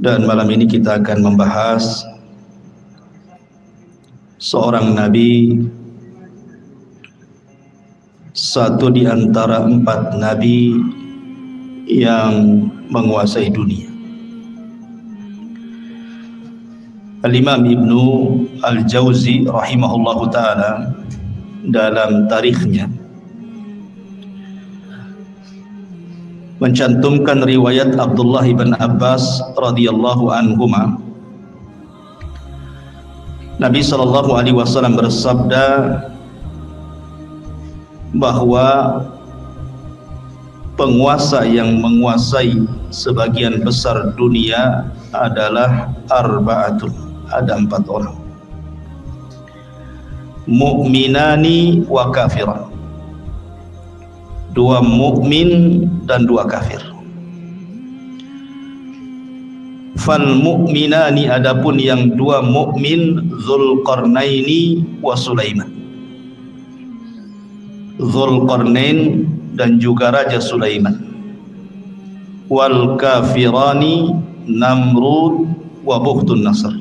Dan malam ini kita akan membahas seorang nabi, satu di antara 4 nabi yang menguasai dunia. Al-Imam Ibnu Al-Jauzi rahimahullahu ta'ala dalam tarikhnya mencantumkan riwayat Abdullah bin Abbas radhiyallahu anhuma. Nabi sallallahu alaihi wasallam bersabda bahwa penguasa yang menguasai sebagian besar dunia adalah arba'atun, ada 4 orang. Mu'minani wa kafiran, 2 mukmin dan 2 kafir. Fal mu'minani, adapun yang 2 mukmin, Dzulqarnaini wa Sulaiman. Dzulqarnain dan juga Raja Sulaiman. Wal kafirani Namrud wa Bukhtun Nasr.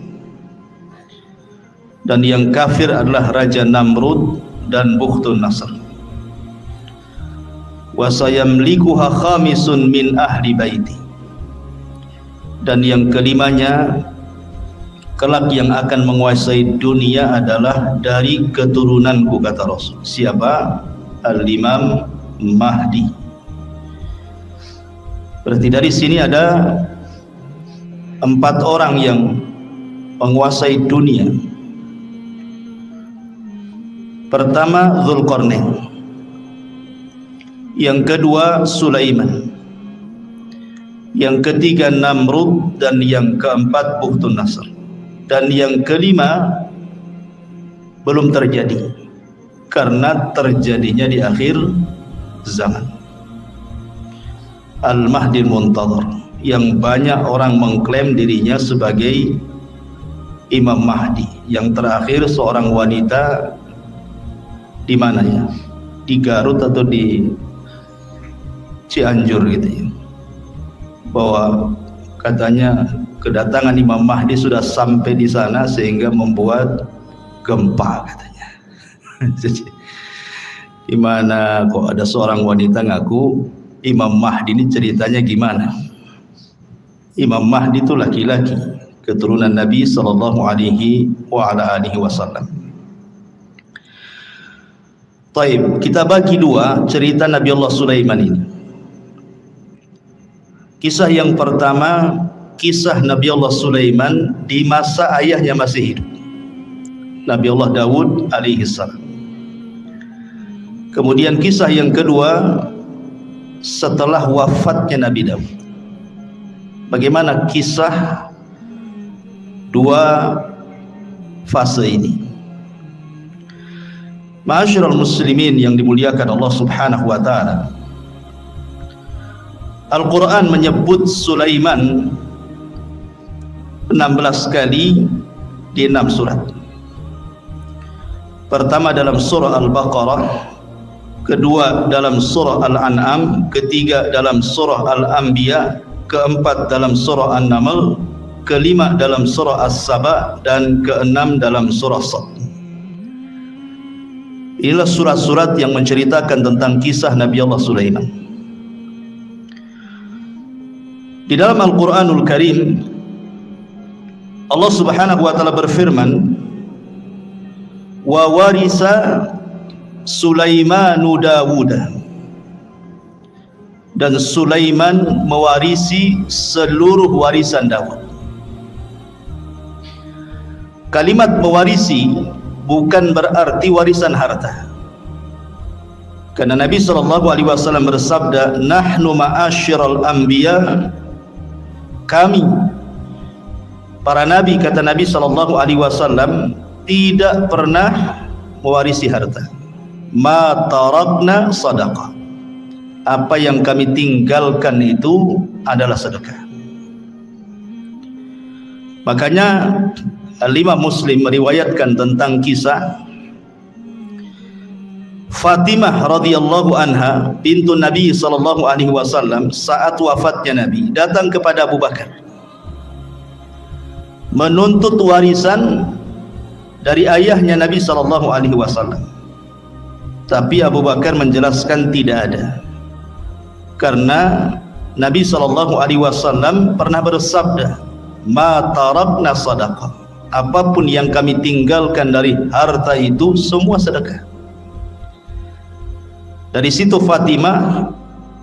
Dan yang kafir adalah Raja Namrud dan Bukhtun Nasr. Wa sayamlikuha khamisun min ahli baiti, dan yang kelimanya kelak yang akan menguasai dunia adalah dari keturunanku, kata Rasul. Siapa? Al-Imam Mahdi. Berarti dari sini ada 4 orang yang menguasai dunia. Pertama Dzulqarnain, yang kedua Sulaiman, yang ketiga Namrud, dan yang keempat Bukhtun Nasr, dan yang kelima belum terjadi karena terjadinya di akhir zaman. Al-Mahdi Muntadhar, yang banyak orang mengklaim dirinya sebagai Imam Mahdi. Yang terakhir seorang wanita di mana ya? Di Garut atau di Cianjur gitu ya, bahwa katanya kedatangan Imam Mahdi sudah sampai di sana sehingga membuat gempa katanya. Gimana kok ada seorang wanita ngaku Imam Mahdi, ini ceritanya gimana? Imam Mahdi itu laki-laki, keturunan Nabi sallallahu alaihi wasallam. Taib, kita bagi 2 cerita Nabi Allah Sulaiman ini. Kisah yang pertama, kisah Nabi Allah Sulaiman di masa ayahnya masih hidup, Nabi Allah Daud alaihi salam. Kemudian kisah yang kedua setelah wafatnya Nabi Daud. Bagaimana kisah 2 fase ini? Ma'asyiral muslimin yang dimuliakan Allah Subhanahu wa taala, Al-Quran menyebut Sulaiman 16 kali di 6 surat. Pertama dalam surah Al-Baqarah, kedua dalam surah Al-An'am, ketiga dalam surah Al-Anbiya, keempat dalam surah An-Naml, kelima dalam surah As-Saba, dan keenam dalam surah Sad. Inilah surat-surat yang menceritakan tentang kisah Nabi Allah Sulaiman. Di dalam Al-Quranul Karim, Allah Subhanahu wa ta'ala berfirman, wa warisa Sulaimanu Dawuda, dan Sulaiman mewarisi seluruh warisan Daud. Kalimat mewarisi bukan berarti warisan harta, karena Nabi SAW bersabda, nahnu ma'asyiral anbiya, kami para nabi, kata Nabi SAW, tidak pernah mewarisi harta. Ma tarakna sadaqah, apa yang kami tinggalkan itu adalah sedekah. Makanya Al-Imam Muslim meriwayatkan tentang kisah Fatimah radhiyallahu anha bintu Nabi sallallahu alaihi wasallam saat wafatnya Nabi datang kepada Abu Bakar menuntut warisan dari ayahnya Nabi SAW. Tapi Abu Bakar menjelaskan tidak ada, karena Nabi SAW pernah bersabda, ma tarakna sadaqah, apapun yang kami tinggalkan dari harta itu semua sedekah. Dari situ Fatimah,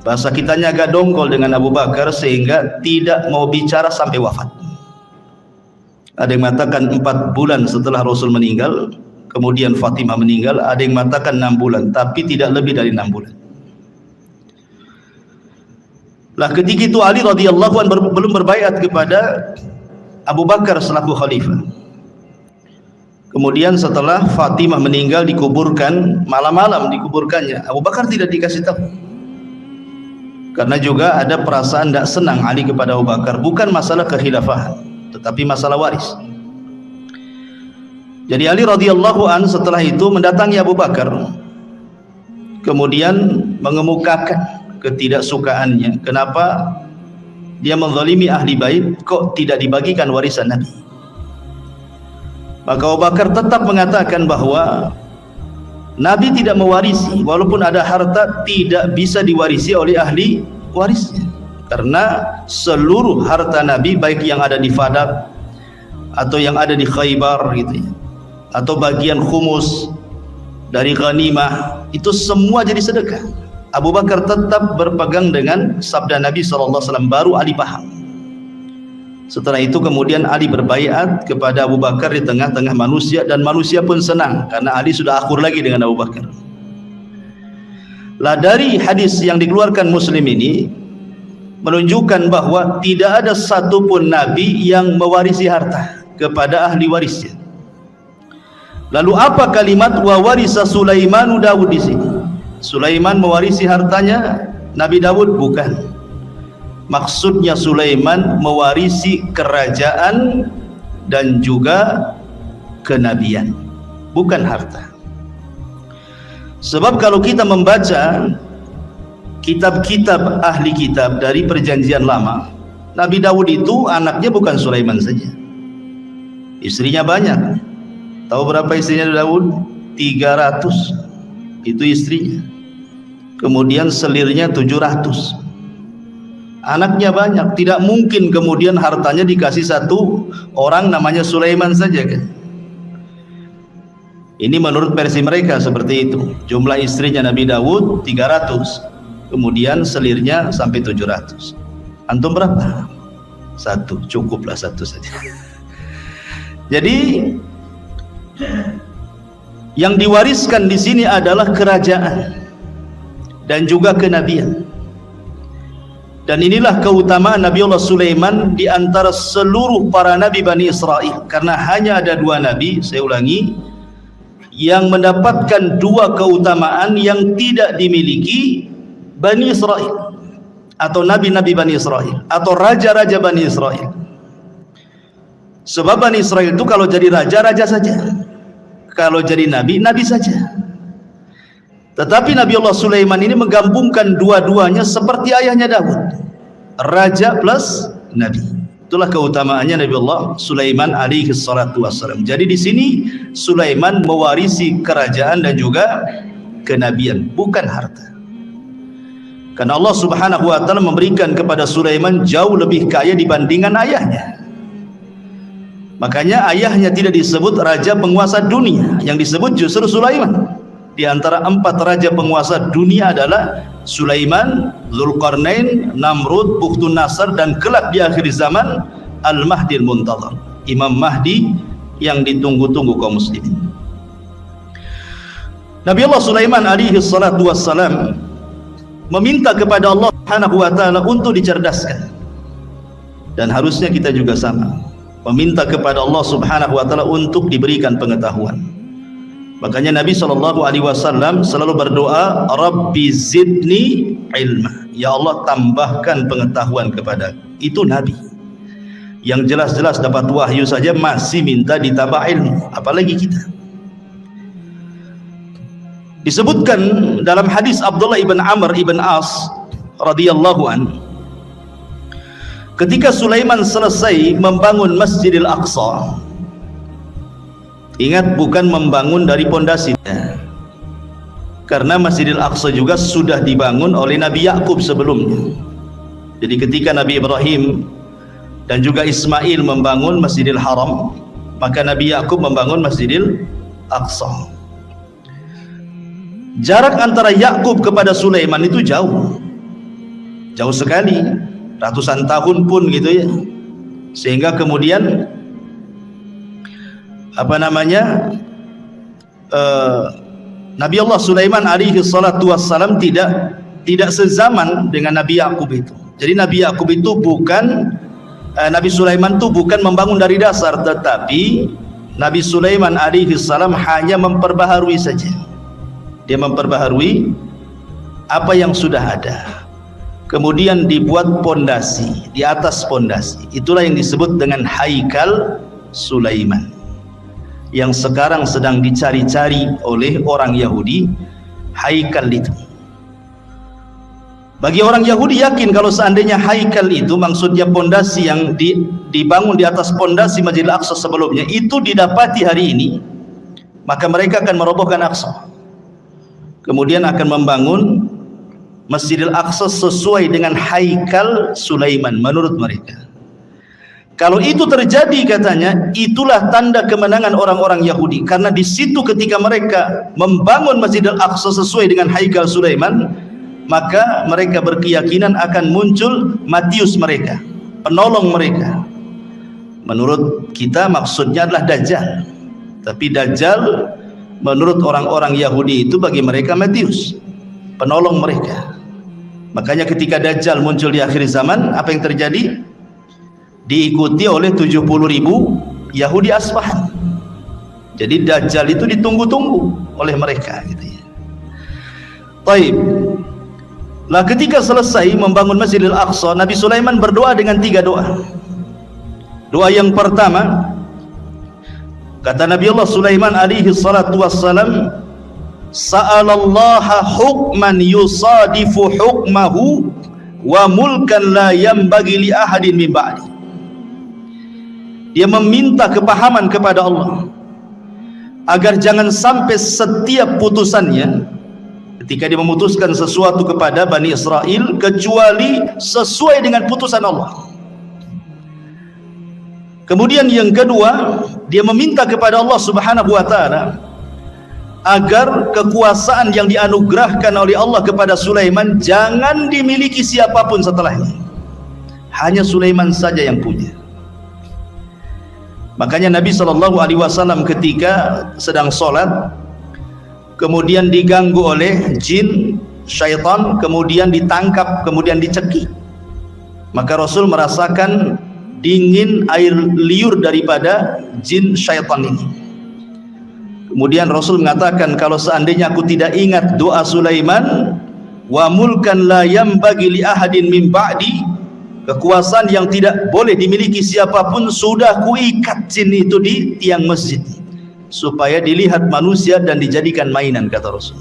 bahasa kitanya agak dongkol dengan Abu Bakar sehingga tidak mau bicara sampai wafat. Ada yang mengatakan 4 bulan setelah Rasul meninggal, kemudian Fatimah meninggal. Ada yang mengatakan 6 bulan, tapi tidak lebih dari 6 bulan. Lah ketika itu Ali radhiyallahu anhu belum berbaiat kepada Abu Bakar selaku khalifah. Kemudian setelah Fatimah meninggal dikuburkan, malam-malam dikuburkannya, Abu Bakar tidak dikasih tahu. Karena juga ada perasaan tidak senang Ali kepada Abu Bakar, bukan masalah kekhilafahan, tetapi masalah waris. Jadi Ali radhiyallahu anhu setelah itu mendatangi Abu Bakar, kemudian mengemukakan ketidaksukaannya, kenapa dia menzalimi ahli bait, kok tidak dibagikan warisan Nabi. Maka Abu Bakar tetap mengatakan bahwa Nabi tidak mewarisi, walaupun ada harta tidak bisa diwarisi oleh ahli warisnya, karena seluruh harta Nabi, baik yang ada di Fadak atau yang ada di Khaybar gitu ya, atau bagian khumus dari ghanimah, itu semua jadi sedekah. Abu Bakar tetap berpegang dengan sabda Nabi SAW, baru Ali paham. Setelah itu kemudian Ali berbaiat kepada Abu Bakar di tengah-tengah manusia, dan manusia pun senang karena Ali sudah akur lagi dengan Abu Bakar. Lah dari hadis yang dikeluarkan Muslim ini menunjukkan bahwa tidak ada satupun Nabi yang mewarisi harta kepada ahli warisnya. Lalu apa kalimat wa warisa Sulaimanu Daud di sini? Sulaiman mewarisi hartanya Nabi Daud? Bukan. Maksudnya Sulaiman mewarisi kerajaan dan juga kenabian, bukan harta. Sebab kalau kita membaca kitab-kitab ahli kitab dari perjanjian lama, Nabi Daud itu anaknya bukan Sulaiman saja, istrinya banyak. Tahu berapa istrinya Daud? 300 itu istrinya. Kemudian selirnya 700. Anaknya banyak, tidak mungkin kemudian hartanya dikasih satu orang namanya Sulaiman saja kan. Ini menurut versi mereka seperti itu. Jumlah istrinya Nabi Daud 300, kemudian selirnya sampai 700. Antum berapa? Satu, cukuplah satu saja. Jadi yang diwariskan di sini adalah kerajaan dan juga kenabian. Dan inilah keutamaan Nabiullah Sulaiman di antara seluruh para nabi Bani Israel, karena hanya ada 2 nabi, saya ulangi, yang mendapatkan 2 keutamaan yang tidak dimiliki Bani Israel atau nabi-nabi Bani Israel atau raja-raja Bani Israel. Sebab Bani Israel itu kalau jadi raja, raja saja, kalau jadi nabi, nabi saja. Tetapi Nabiullah Sulaiman ini menggabungkan dua-duanya seperti ayahnya Daud, raja plus nabi. Itulah keutamaannya Nabiullah Sulaiman alaihi salatu wassalam. Jadi di sini Sulaiman mewarisi kerajaan dan juga kenabian, bukan harta. Karena Allah Subhanahu wa taala memberikan kepada Sulaiman jauh lebih kaya dibandingkan ayahnya. Makanya ayahnya tidak disebut raja penguasa dunia, yang disebut justru Sulaiman. Di antara 4 raja penguasa dunia adalah Sulaiman, Zulkarnain, Namrud, Bukhtun Nasr, dan kelak di akhir zaman Al-Mahdi Al-Muntadhar, Imam Mahdi yang ditunggu-tunggu kaum muslimin. Nabi Allah Sulaiman alaihi salatu wassalam meminta kepada Allah Subhanahu wa taala untuk dicerdaskan, dan harusnya kita juga sama, meminta kepada Allah Subhanahu wa taala untuk diberikan pengetahuan. Makanya Nabi SAW selalu berdoa, Rabbi zidni ilma, ya Allah tambahkan pengetahuan kepada. Itu Nabi yang jelas-jelas dapat wahyu saja masih minta ditambah ilmu, apalagi kita. Disebutkan dalam hadis Abdullah ibn Amr ibn As radhiyallahu anhu, Ketika Sulaiman selesai membangun Masjidil Aqsa, ingat bukan membangun dari pondasinya, karena Masjidil Aqsa juga sudah dibangun oleh Nabi Yakub sebelumnya. Jadi ketika Nabi Ibrahim dan juga Ismail membangun Masjidil Haram, maka Nabi Yakub membangun Masjidil Aqsa. Jarak antara Yakub kepada Sulaiman itu jauh sekali, ratusan tahun pun gitu ya, sehingga kemudian Nabi Allah Sulaiman alaihi salatu wassalam tidak sezaman dengan Nabi Yakub itu. Jadi Nabi Yakub itu Nabi Sulaiman itu bukan membangun dari dasar, tetapi Nabi Sulaiman alaihi salam hanya memperbaharui saja. Dia memperbaharui apa yang sudah ada, kemudian dibuat pondasi, di atas pondasi. Itulah yang disebut dengan Haikal Sulaiman, yang sekarang sedang dicari-cari oleh orang Yahudi. Haikal itu, bagi orang Yahudi yakin kalau seandainya Haikal itu maksudnya pondasi yang dibangun di atas pondasi Masjidil Aqsa sebelumnya itu didapati hari ini, maka mereka akan merobohkan Aqsa, kemudian akan membangun Masjidil Aqsa sesuai dengan Haikal Sulaiman menurut mereka. Kalau itu terjadi, katanya, itulah tanda kemenangan orang-orang Yahudi, karena di situ ketika mereka membangun Masjidil Aqsa sesuai dengan Haikal Sulaiman, maka mereka berkeyakinan akan muncul Matius mereka, penolong mereka. Menurut kita maksudnya adalah Dajjal, tapi Dajjal menurut orang-orang Yahudi itu bagi mereka Matius, penolong mereka. Makanya ketika Dajjal muncul di akhir zaman, apa yang terjadi? Diikuti oleh 70.000 Yahudi Asfahan. Jadi Dajjal itu ditunggu-tunggu oleh mereka gitu ya. Baik. Lah ketika selesai membangun Masjidil Aqsa, Nabi Sulaiman berdoa dengan 3 doa. Doa yang pertama, kata Nabi Allah Sulaiman alaihi salatu wassalam, sa'alallaha hukman yusadifu hukmahu wa mulkan la yanbaghi li ahadin min ba'di. Dia meminta kepahaman kepada Allah agar jangan sampai setiap putusannya ketika dia memutuskan sesuatu kepada Bani Israel kecuali sesuai dengan putusan Allah. Kemudian yang kedua, dia meminta kepada Allah Subhanahu wa taala agar kekuasaan yang dianugerahkan oleh Allah kepada Sulaiman jangan dimiliki siapapun setelahnya, hanya Sulaiman saja yang punya. Makanya Nabi SAW ketika sedang sholat, kemudian diganggu oleh jin, syaitan, kemudian ditangkap, kemudian dicekik, maka Rasul merasakan dingin air liur daripada jin syaitan ini. Kemudian Rasul mengatakan, kalau seandainya aku tidak ingat doa Sulaiman, wa mulkan la yanbaghi li ahadin min ba'di, kekuasaan yang tidak boleh dimiliki siapapun, sudah kuikat jin itu di tiang masjid supaya dilihat manusia dan dijadikan mainan, kata Rasul.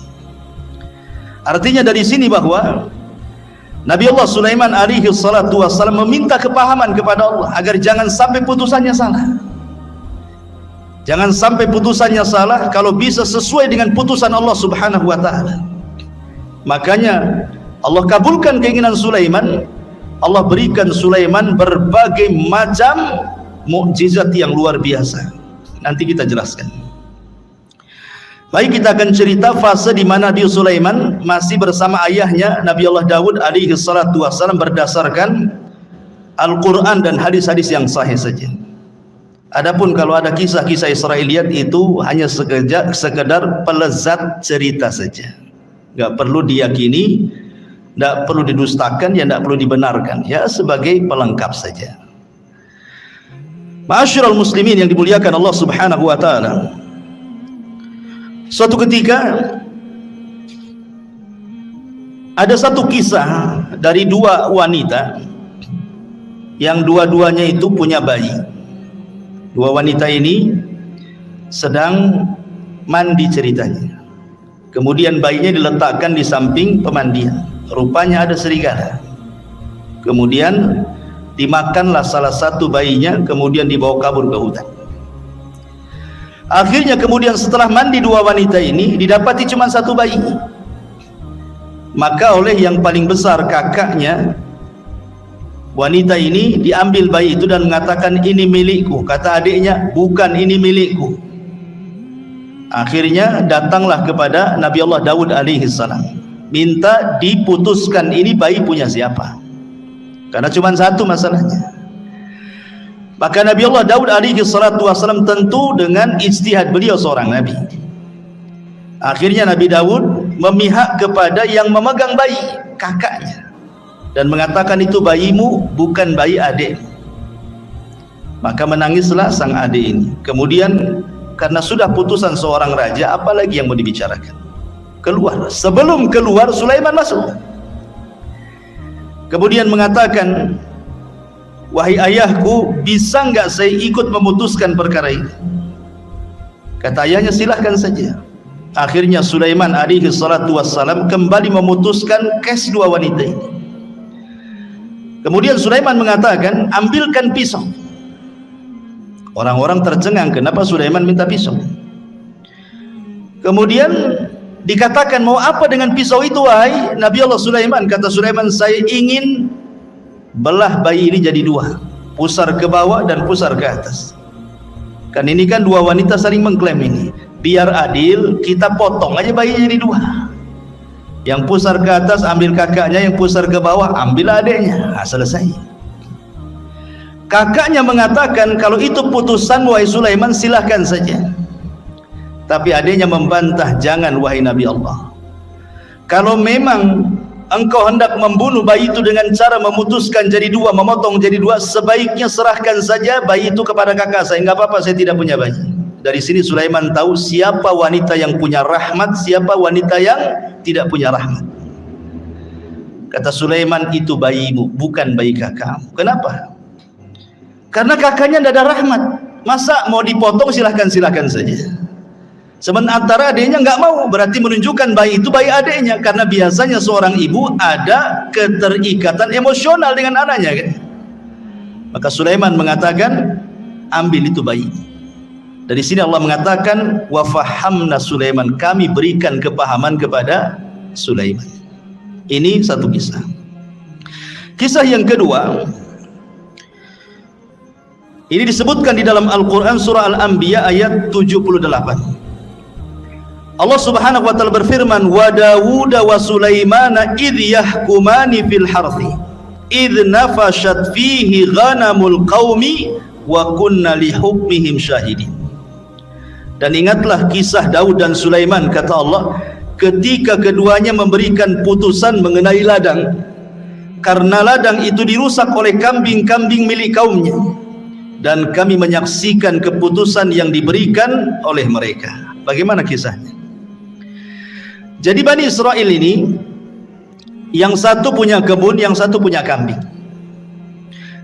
Artinya dari sini bahwa Nabi Allah Sulaiman alaihi salatu wassalam meminta kepahaman kepada Allah agar jangan sampai putusannya salah. Jangan sampai putusannya salah, kalau bisa sesuai dengan putusan Allah Subhanahu wa taala. Makanya Allah kabulkan keinginan Sulaiman. Allah berikan Sulaiman berbagai macam mukjizat yang luar biasa. Nanti kita jelaskan. Baik, kita akan cerita fase di mana Nabi Sulaiman masih bersama ayahnya Nabi Allah Daud alaihi salatu wassalam berdasarkan Al-Quran dan hadis-hadis yang sahih saja. Adapun kalau ada kisah-kisah Israiliyat itu hanya sekedar pelezat cerita saja, nggak perlu diyakini, nggak perlu didustakan, ya nggak perlu dibenarkan, ya sebagai pelengkap saja. Ma'asyiral muslimin yang dimuliakan Allah Subhanahu wa taala. Suatu ketika ada satu kisah dari 2 wanita yang dua-duanya itu punya bayi. 2 wanita ini sedang mandi ceritanya. Kemudian bayinya diletakkan di samping pemandian. Rupanya ada serigala. Kemudian Dimakanlah salah satu bayinya, kemudian dibawa kabur ke hutan. Akhirnya kemudian setelah mandi dua wanita ini, didapati cuma satu bayi. Maka oleh yang paling besar kakaknya wanita ini, diambil bayi itu dan mengatakan, ini milikku. Kata adiknya, bukan, ini milikku. Akhirnya datanglah kepada Nabi Allah Daud alaihi salam, minta diputuskan ini bayi punya siapa, karena cuma satu masalahnya. Maka Nabi Allah Daud alaihi salatu wasallam tentu dengan ijtihad beliau seorang nabi, akhirnya Nabi Daud memihak kepada yang memegang bayi, kakaknya, dan mengatakan itu bayimu, bukan bayi adikmu. Maka menangislah sang adik ini. Kemudian karena sudah putusan seorang raja, apalagi yang mau dibicarakan, keluar. Sebelum keluar, Sulaiman masuk, kemudian mengatakan, wahai ayahku, bisa enggak saya ikut memutuskan perkara ini? Kata ayahnya, silahkan saja. Akhirnya Sulaiman alaihi salatu wassalam kembali memutuskan kes dua wanita ini. Kemudian Sulaiman mengatakan, ambilkan pisau. Orang-orang tercengang, kenapa Sulaiman minta pisau? Kemudian dikatakan, mau apa dengan pisau itu wahai Nabi Allah Sulaiman? Kata Sulaiman, saya ingin belah bayi ini jadi dua, pusar ke bawah dan pusar ke atas. Kan ini kan dua wanita saling mengklaim ini. Biar adil, kita potong aja bayinya jadi dua. Yang pusar ke atas ambil kakaknya, yang pusar ke bawah ambil adiknya. Nah, selesai. Kakaknya mengatakan, kalau itu putusan wahai Sulaiman, silahkan saja. Tapi adiknya membantah, jangan wahai Nabi Allah. Kalau memang engkau hendak membunuh bayi itu dengan cara memutuskan jadi dua, memotong jadi dua, sebaiknya serahkan saja bayi itu kepada kakak saya. Enggak apa-apa, saya tidak punya bayi. Dari sini Sulaiman tahu siapa wanita yang punya rahmat, siapa wanita yang tidak punya rahmat. Kata Sulaiman, itu bayimu, bukan bayi kakakmu. Kenapa? Karena kakaknya tidak ada rahmat. Masa mau dipotong, silahkan saja. Sementara adiknya nggak mau, berarti menunjukkan bayi itu bayi adiknya. Karena biasanya seorang ibu ada keterikatan emosional dengan anaknya kan? Maka Sulaiman mengatakan, ambil itu bayi. Dari sini Allah mengatakan, wa fahamna Sulaiman, kami berikan kepahaman kepada Sulaiman. Ini satu kisah. Kisah yang kedua, ini disebutkan di dalam Al-Quran surah Al-Anbiya ayat 78. Allah subhanahu wa ta'ala berfirman, wa Dawud wa Sulaimana idh yahkumani fil harthi idh nafashat fihi ghanamul qawmi wa kunna lihukmihim syahidin. Dan ingatlah kisah Daud dan Sulaiman, kata Allah, ketika keduanya memberikan putusan mengenai ladang, karena ladang itu dirusak oleh kambing-kambing milik kaumnya, dan kami menyaksikan keputusan yang diberikan oleh mereka. Bagaimana kisahnya? Jadi Bani Israel ini, yang satu punya kebun, yang satu punya kambing.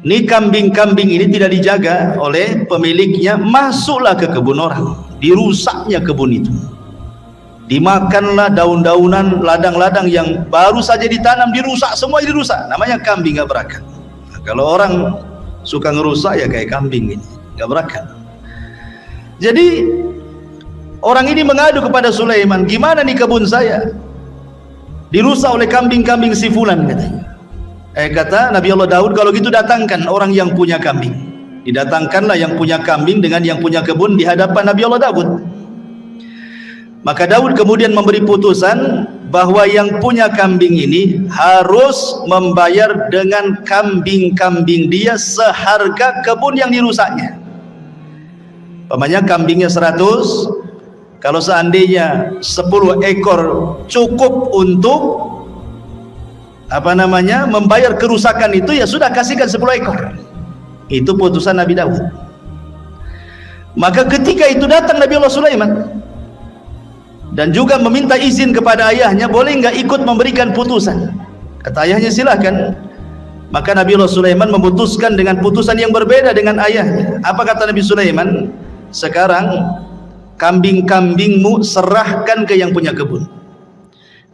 Ini kambing-kambing ini tidak dijaga oleh pemiliknya, masuklah ke kebun orang, dirusaknya kebun itu. Dimakanlah daun-daunan, ladang-ladang yang baru saja ditanam, dirusak, semua dirusak. Namanya kambing gak berakal. Nah, kalau orang suka ngerusak ya kayak kambing ini, gak berakal. Jadi orang ini mengadu kepada Sulaiman, gimana nih kebun saya dirusak oleh kambing-kambing si fulan, katanya. Kata Nabi Allah Daud, kalau gitu datangkan orang yang punya kambing. Didatangkanlah yang punya kambing dengan yang punya kebun di hadapan Nabi Allah Daud. Maka Daud kemudian memberi putusan bahwa yang punya kambing ini harus membayar dengan kambing-kambing dia seharga kebun yang dirusaknya. Pamannya kambingnya 100, kalau seandainya 10 ekor cukup untuk membayar kerusakan itu, ya sudah, kasihkan 10 ekor. Itu putusan Nabi Daud. Maka ketika itu datang Nabi Allah Sulaiman dan juga meminta izin kepada ayahnya, boleh nggak ikut memberikan putusan? Kata ayahnya, silahkan. Maka Nabi Allah Sulaiman memutuskan dengan putusan yang berbeda dengan ayahnya. Apa kata Nabi Sulaiman? Sekarang kambing-kambingmu serahkan ke yang punya kebun.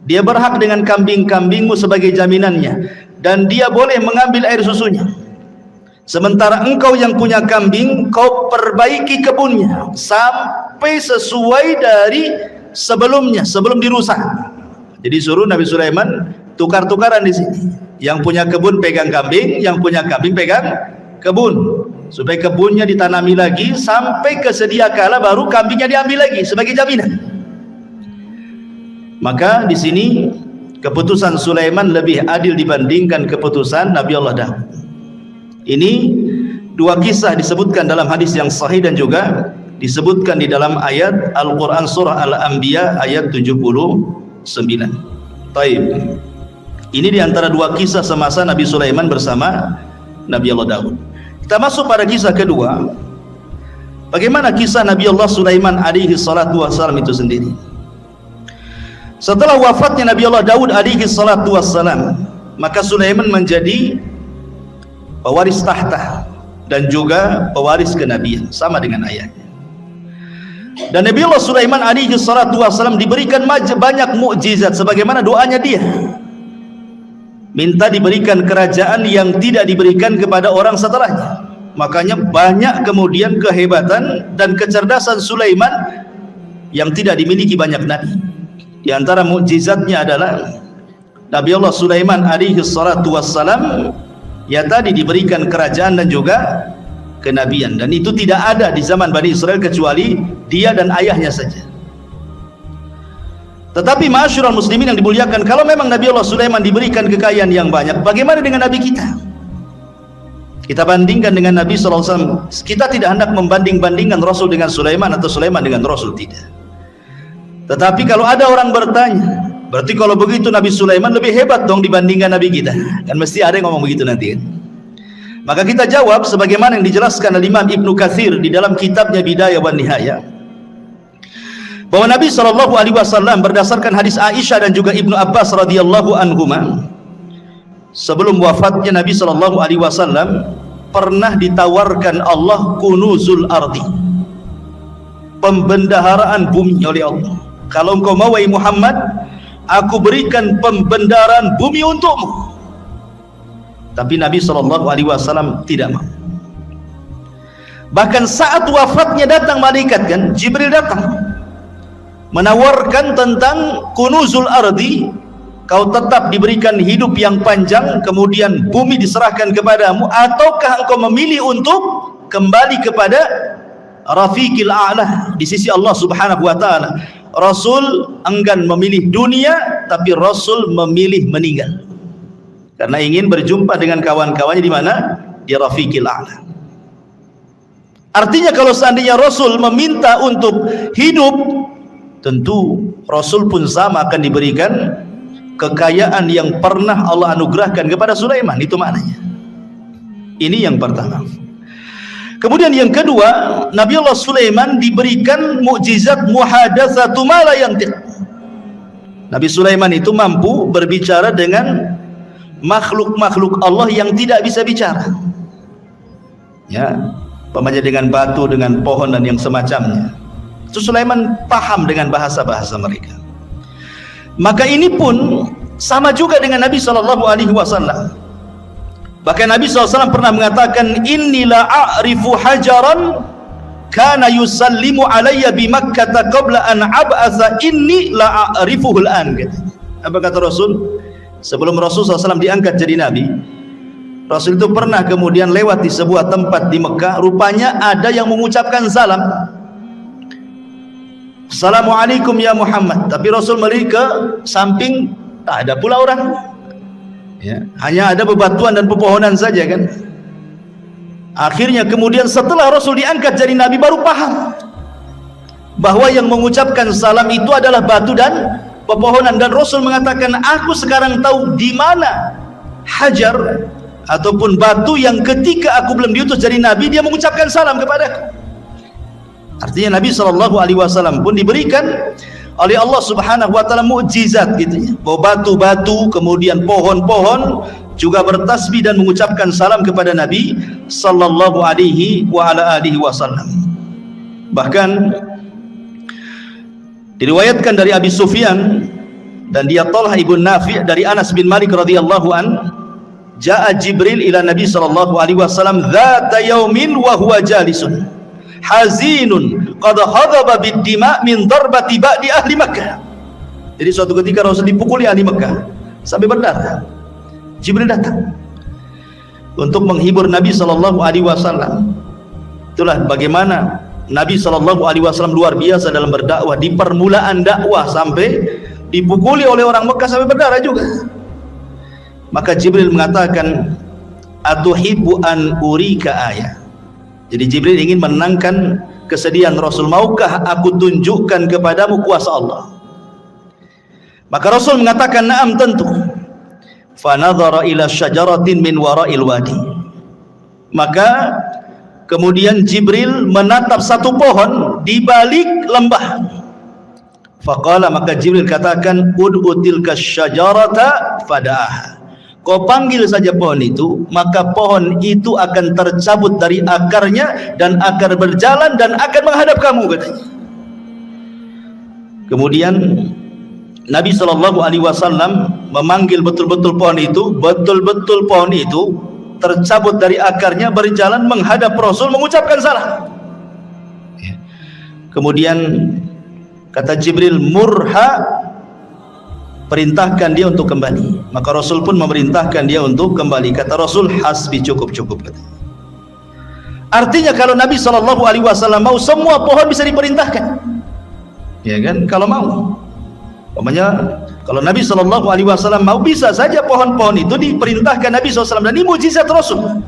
Dia berhak dengan kambing-kambingmu sebagai jaminannya, dan dia boleh mengambil air susunya. Sementara engkau yang punya kambing, kau perbaiki kebunnya sampai sesuai dari sebelumnya, sebelum dirusak. Jadi suruh Nabi Sulaiman tukar-tukaran di sini. Yang punya kebun pegang kambing, yang punya kambing pegang kebun, supaya kebunnya ditanami lagi sampai kesedia kala baru kambingnya diambil lagi sebagai jaminan. Maka di sini keputusan Sulaiman lebih adil dibandingkan keputusan Nabi Allah Daud. Ini dua kisah disebutkan dalam hadis yang sahih dan juga disebutkan di dalam ayat Al-Quran surah Al-Anbiya ayat 79. Taib. Ini diantara dua kisah semasa Nabi Sulaiman bersama Nabi Allah Daud. Kita masuk pada kisah kedua. Bagaimana kisah Nabi Allah Sulaiman alaihi salatu wassalam itu sendiri. Setelah wafatnya Nabi Allah Daud alaihi salatu wassalam, maka Sulaiman menjadi pewaris tahta dan juga pewaris kenabian sama dengan ayahnya. Dan Nabi Allah Sulaiman alaihi salatu wassalam diberikan banyak mukjizat sebagaimana doanya dia. Minta diberikan kerajaan yang tidak diberikan kepada orang setelahnya. Makanya banyak kemudian kehebatan dan kecerdasan Sulaiman yang tidak dimiliki banyak nabi. Di antara mukjizatnya adalah Nabi Allah Sulaiman alaihi salatu wassalam ya tadi diberikan kerajaan dan juga kenabian, dan itu tidak ada di zaman Bani Israel kecuali dia dan ayahnya saja. Tetapi ma'asyiral muslimin yang dimuliakan, kalau memang Nabi Allah Sulaiman diberikan kekayaan yang banyak, bagaimana dengan Nabi kita? Kita bandingkan dengan Nabi SAW. Kita tidak hendak membanding-bandingkan Rasul dengan Sulaiman atau Sulaiman dengan Rasul, tidak. Tetapi kalau ada orang bertanya, berarti kalau begitu Nabi Sulaiman lebih hebat dong dibandingkan Nabi kita. Kan mesti ada yang ngomong begitu nanti kan? Maka kita jawab sebagaimana yang dijelaskan oleh Imam Ibnu Katsir di dalam kitabnya Bidayah wan Nihayah, bahwa Nabi SAW berdasarkan hadis Aisyah dan juga Ibnu Abbas radhiyallahu anhuma, sebelum wafatnya Nabi SAW pernah ditawarkan Allah kunuzul ardi, pembendaharaan bumi oleh Allah. Kalau engkau mau wahai Muhammad, aku berikan pembendaharaan bumi untukmu. Tapi Nabi SAW tidak mau. Bahkan saat wafatnya datang malaikat, kan Jibril datang menawarkan tentang kunuzul ardi, kau tetap diberikan hidup yang panjang kemudian bumi diserahkan kepadamu, ataukah engkau memilih untuk kembali kepada Rafiqil A'la di sisi Allah Subhanahu wa taala. Rasul enggan memilih dunia, tapi Rasul memilih meninggal karena ingin berjumpa dengan kawan-kawannya di mana? Di Rafiqil A'la. Artinya kalau seandainya Rasul meminta untuk hidup, tentu Rasul pun sama akan diberikan kekayaan yang pernah Allah anugerahkan kepada Sulaiman. Itu maknanya. Ini yang pertama. Kemudian yang kedua, Nabi Allah Sulaiman diberikan mukjizat muhadatsatu ma la yantiq. Nabi Sulaiman itu mampu berbicara dengan makhluk-makhluk Allah yang tidak bisa bicara. Ya, umpamanya dengan batu, dengan pohon dan yang semacamnya. Itu Sulaiman paham dengan bahasa-bahasa mereka. Maka ini pun sama juga dengan Nabi SAW. Bahkan Nabi SAW pernah mengatakan, inni la a'rifu hajaran kana yusallimu alayya bi Makkah qabla an ab'atha inni la a'rifuhu al-an. Apa kata Rasul? Sebelum Rasul SAW diangkat jadi Nabi, Rasul itu pernah kemudian lewat di sebuah tempat di Mekah. Rupanya ada yang mengucapkan salam, Assalamualaikum ya Muhammad. Tapi Rasul melihat ke samping, tak ada pula orang. Ya, hanya ada bebatuan dan pepohonan saja kan. Akhirnya kemudian setelah Rasul diangkat jadi Nabi, baru paham bahwa yang mengucapkan salam itu adalah batu dan pepohonan. Dan Rasul mengatakan, aku sekarang tahu di mana hajar ataupun batu yang ketika aku belum diutus jadi Nabi dia mengucapkan salam kepadaku. Artinya Nabi SAW pun diberikan oleh Allah Subhanahu wa taala mukjizat gitu ya, bahwa batu-batu kemudian pohon-pohon juga bertasbih dan mengucapkan salam kepada Nabi sallallahu alaihi wa ala alihi wasallam. Bahkan diriwayatkan dari Abi Sufyan dan dia Talha ibn Nafi' dari Anas bin Malik radhiyallahu an, Ja'a Jibril ila Nabi sallallahu alaihi wasallam dzata yaumin wa huwa jalisun hazinun qad hadaba bid-dima' min darbati ba'di ahli Makkah. Jadi suatu ketika Rasul dipukuli ahli Makkah sampai berdarah. Jibril datang untuk menghibur Nabi sallallahu alaihi wasallam. Itulah bagaimana Nabi sallallahu alaihi wasallam luar biasa dalam berdakwah. Di permulaan dakwah sampai dipukuli oleh orang Mekah sampai berdarah juga. Maka Jibril mengatakan, atuhibbu an urika ayah. Jadi Jibril ingin menenangkan kesedihan Rasul. Maukah aku tunjukkan kepadamu kuasa Allah? Maka Rasul mengatakan, na'am, tentu. Fanadhara ila syajaratin min wara'il wadi. Maka kemudian Jibril menatap satu pohon di balik lembah. Faqala, maka Jibril katakan, ud'u tilka syajarata fada'aha. Kau panggil saja pohon itu, maka pohon itu akan tercabut dari akarnya dan akan berjalan dan akan menghadap kamu, katanya. Kemudian Nabi sallallahu alaihi wasallam memanggil betul-betul pohon itu, betul-betul pohon itu tercabut dari akarnya, berjalan menghadap Rasul, mengucapkan salam. Kemudian kata Jibril, murha, perintahkan dia untuk kembali. Maka Rasul pun memerintahkan dia untuk kembali. Kata Rasul, hasbi, cukup. Artinya kalau Nabi sallallahu alaihi wasallam mau, semua pohon bisa diperintahkan, ya kan? Kalau mau, umpamanya kalau Nabi sallallahu alaihi wasallam mau, bisa saja pohon-pohon itu diperintahkan Nabi SAW. Dan ini mukjizat Rasul.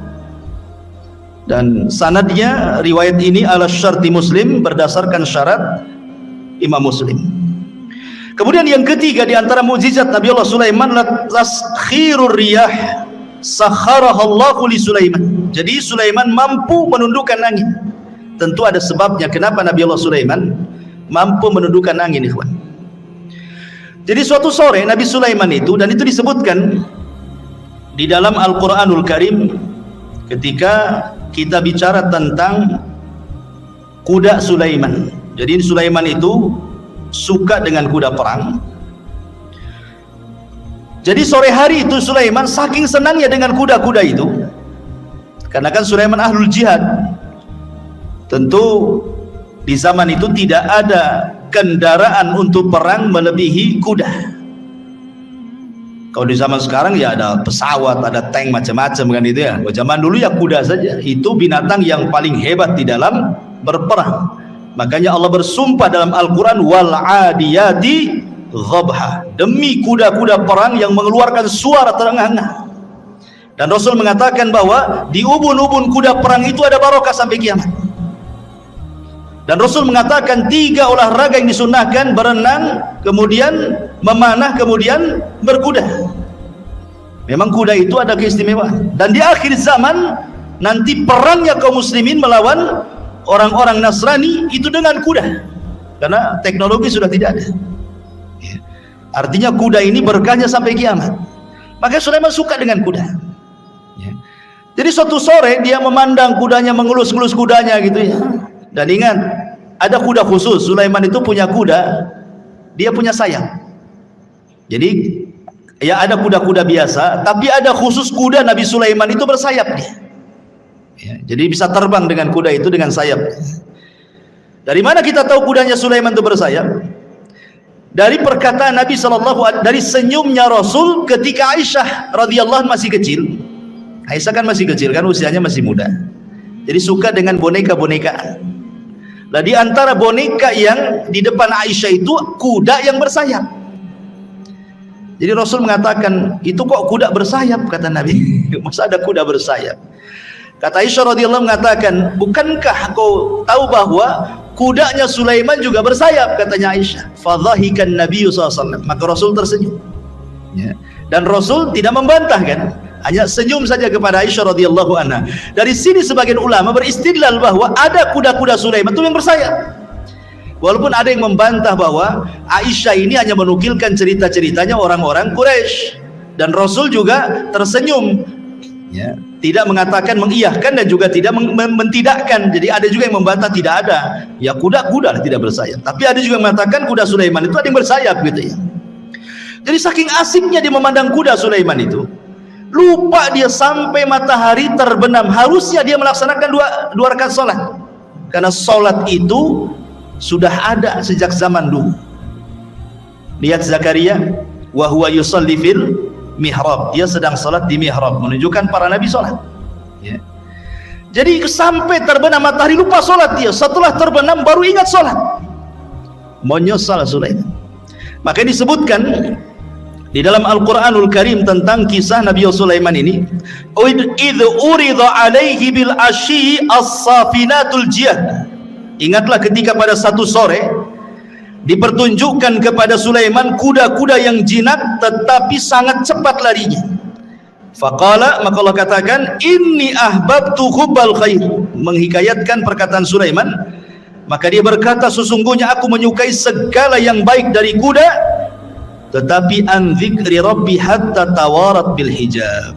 Dan sanadnya, riwayat ini ala syarti Muslim, berdasarkan syarat Imam Muslim. Kemudian yang ketiga di antara mukjizat Nabi Allah Sulaiman, taskhirur riyah sakharahallahu li Sulaiman. Jadi Sulaiman mampu menundukkan angin. Tentu ada sebabnya kenapa Nabi Allah Sulaiman mampu menundukkan angin, ikhwan. Jadi suatu sore Nabi Sulaiman itu, dan itu disebutkan di dalam Al-Qur'anul Karim ketika kita bicara tentang kuda Sulaiman. Jadi Sulaiman itu suka dengan kuda perang. Jadi sore hari itu Sulaiman saking senangnya dengan kuda-kuda itu, karena kan Sulaiman ahlul jihad. Tentu di zaman itu tidak ada kendaraan untuk perang melebihi kuda. Kalau di zaman sekarang ya ada pesawat, ada tank, macam-macam kan itu ya. Kalau zaman dulu ya kuda saja. Itu binatang yang paling hebat di dalam berperang. Makanya Allah bersumpah dalam Al-Quran, wal adiyati ghabha, demi kuda-kuda perang yang mengeluarkan suara terengah-engah. Dan Rasul mengatakan bahwa di ubun-ubun kuda perang itu ada barokah sampai kiamat. Dan Rasul mengatakan 3 olahraga yang disunnahkan: berenang, kemudian memanah, kemudian berkuda. Memang kuda itu ada keistimewaan. Dan di akhir zaman nanti perangnya kaum muslimin melawan orang-orang Nasrani itu dengan kuda, karena teknologi sudah tidak ada. Artinya kuda ini berkahnya sampai kiamat. Maka Sulaiman suka dengan kuda. Jadi suatu sore dia memandang kudanya, mengelus-ngelus kudanya gitu ya. Dan ingat, ada kuda khusus. Sulaiman itu punya kuda, dia punya sayap. Jadi ya ada kuda-kuda biasa, tapi ada khusus kuda Nabi Sulaiman itu bersayap dia. Ya, jadi bisa terbang dengan kuda itu dengan sayap. Dari mana kita tahu kudanya Sulaiman itu bersayap? Dari perkataan Nabi dari senyumnya Rasul ketika Aisyah radhiyallahu masih kecil. Aisyah kan masih kecil kan, usianya masih muda. Jadi suka dengan boneka-bonekaan. Nah, di antara boneka yang di depan Aisyah itu kuda yang bersayap. Jadi Rasul mengatakan, itu kok kuda bersayap, kata Nabi. Masa ada kuda bersayap? Kata Aisyah radhiyallahu mengatakan, bukankah kau tahu bahwa kudanya Sulaiman juga bersayap, katanya Aisyah. Fadhahikan Nabi SAW. Maka Rasul tersenyum. Ya. Dan Rasul tidak membantah kan, hanya senyum saja kepada Aisyah radhiyallahu anha. Dari sini sebagian ulama beristidlal bahwa ada kuda-kuda Sulaiman itu yang bersayap. Walaupun ada yang membantah bahwa Aisyah ini hanya menukilkan cerita-ceritanya orang-orang Quraisy, dan Rasul juga tersenyum. Ya, tidak mengatakan mengiyahkan dan juga tidak mentidakkan. Jadi ada juga yang membantah tidak ada. Ya kuda-kuda tidak bersayap. Tapi ada juga yang mengatakan kuda Sulaiman itu ada yang bersayap gitu ya. Jadi saking asiknya dia memandang kuda Sulaiman itu. lupa dia sampai matahari terbenam. Harusnya dia melaksanakan dua rakaat salat, karena salat itu sudah ada sejak zaman dulu. Lihat Zakaria, wa huwa yusalli fil mihrab, dia sedang salat di mihrab, menunjukkan para nabi salat, ya. Jadi sampai terbenam matahari lupa salat dia, setelah terbenam baru ingat salat. Menyesal Sulaiman. Maka disebutkan di dalam Al-Quranul Karim tentang kisah Nabi Sulaiman ini, idh urida alaihi bil asyi as-safinatul jiyad. Ingatlah ketika pada satu sore dipertunjukkan kepada Sulaiman kuda-kuda yang jinak tetapi sangat cepat larinya. Faqala, maka Allah katakan, inni ahbabtu hubbal khair, menghikayatkan perkataan Sulaiman. Maka dia berkata, sesungguhnya aku menyukai segala yang baik dari kuda, tetapi an dzikri rabbi hatta tawarat bil hijab,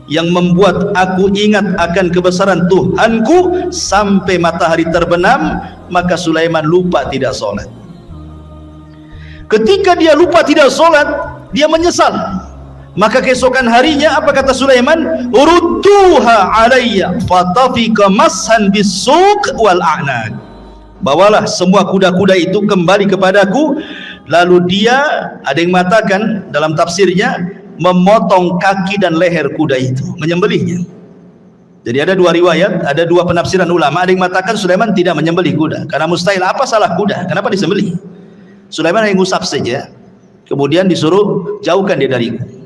yang membuat aku ingat akan kebesaran Tuhanku sampai matahari terbenam. Maka Sulaiman lupa tidak sholat. Ketika dia lupa tidak sholat, dia menyesal. Maka keesokan harinya apa kata Sulaiman? Urudduha alayya fatafika mashan bisuq wal a'naq. Bawalah semua kuda-kuda itu kembali kepadaku. Lalu dia, ada yang mengatakan dalam tafsirnya, memotong kaki dan leher kuda itu, menyembelihnya. Jadi ada dua riwayat, ada dua penafsiran ulama. Ada yang mengatakan Sulaiman tidak menyembelih kuda, karena mustahil, apa salah kuda, kenapa disembelih? Sulaiman hanya ngusap saja, kemudian disuruh jauhkan dia dariku.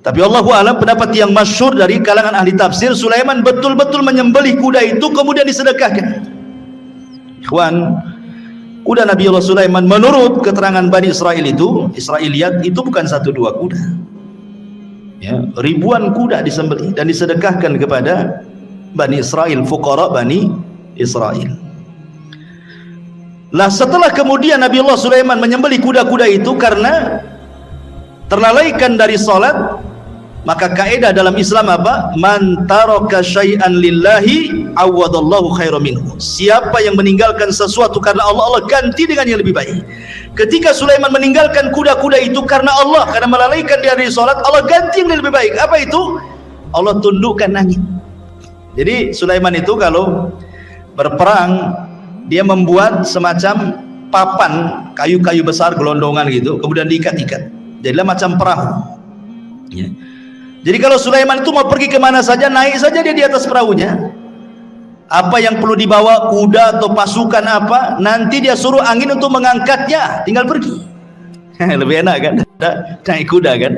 Tapi Allahu a'lam, pendapat yang masyhur dari kalangan ahli tafsir, Sulaiman betul-betul menyembelih kuda itu kemudian disedekahkan. Ikhwan, kuda Nabi Allah Sulaiman menurut keterangan Bani Israel itu, Israiliyat, itu bukan satu dua kuda, ya, ribuan kuda disembelih dan disedekahkan kepada Bani Israel, fuqara Bani Israel. Lah setelah kemudian Nabi Allah Sulaiman menyembelih kuda-kuda itu karena terlalaikan dari salat, maka kaidah dalam Islam apa? Man taraka syai'an lillahi awadallahu khairan minhu. Siapa yang meninggalkan sesuatu karena Allah, Allah ganti dengan yang lebih baik. Ketika Sulaiman meninggalkan kuda-kuda itu karena Allah, karena melalaikan dia dari salat, Allah ganti yang lebih baik. Apa itu? Allah tundukkan angin. Jadi Sulaiman itu kalau berperang, dia membuat semacam papan kayu-kayu besar gelondongan gitu, kemudian diikat-ikat, jadilah macam perahu, ya. Jadi kalau Sulaiman itu mau pergi kemana saja, naik saja dia di atas perahunya. Apa yang perlu dibawa, kuda atau pasukan apa, nanti dia suruh angin untuk mengangkatnya, tinggal pergi. Lebih enak kan, naik kuda kan.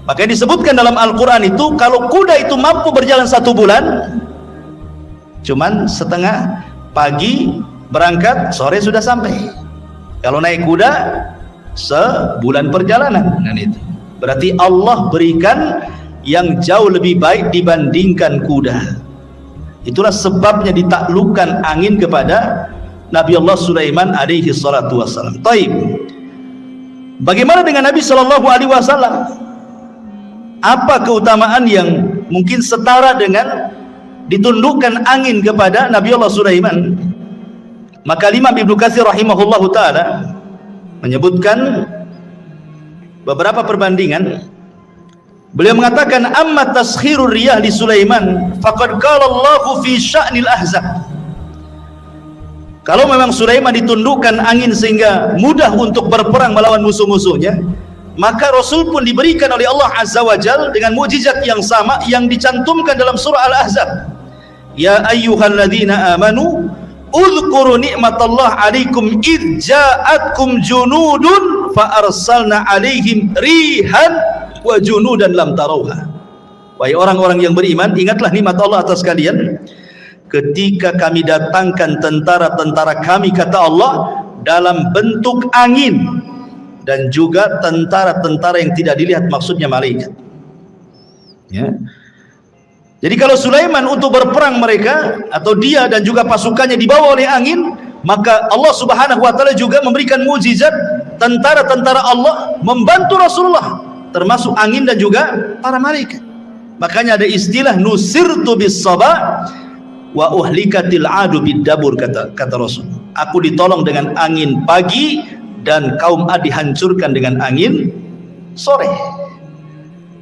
Makanya disebutkan dalam Al-Quran itu, kalau kuda itu mampu berjalan 1 bulan, cuman setengah, pagi berangkat, sore sudah sampai. Kalau naik kuda, sebulan perjalanan. Dan itu berarti Allah berikan yang jauh lebih baik dibandingkan kuda. Itulah sebabnya ditaklukkan angin kepada Nabi Allah Sulaiman alaihi salatu wassalam. Taib. Bagaimana dengan Nabi sallallahu alaihi wasallam? Apa keutamaan yang mungkin setara dengan ditundukkan angin kepada Nabi Allah Sulaiman? Maka Imam Ibnu Katsir rahimahullahu taala menyebutkan beberapa perbandingan. Beliau mengatakan, amma taskhirur riyah li Sulaiman faqad qala Allahu fi sya'nil ahzab. Kalau memang Sulaiman ditundukkan angin sehingga mudah untuk berperang melawan musuh-musuhnya, maka Rasul pun diberikan oleh Allah Azza wa Jalla dengan mukjizat yang sama yang dicantumkan dalam surah Al-Ahzab. Ya ayyuhalladzina amanu udhkuru ni'matallah alaikum idh ja'atkum junudun fa arsalna alaihim rihan wa junudan lam tarauha. Wahai orang-orang yang beriman, ingatlah nikmat Allah atas kalian ketika kami datangkan tentara-tentara kami, kata Allah, dalam bentuk angin, dan juga tentara-tentara yang tidak dilihat, maksudnya malaikat, ya. Jadi kalau Sulaiman untuk berperang mereka atau dia dan juga pasukannya dibawa oleh angin, maka Allah Subhanahu wa taala juga memberikan mukjizat, tentara-tentara Allah membantu Rasulullah, termasuk angin dan juga para malaikat. Makanya ada istilah nusirtu bis sabah wa uhlikatil adu bid dabur, kata Rasul. Aku ditolong dengan angin pagi dan kaum Ad dihancurkan dengan angin sore.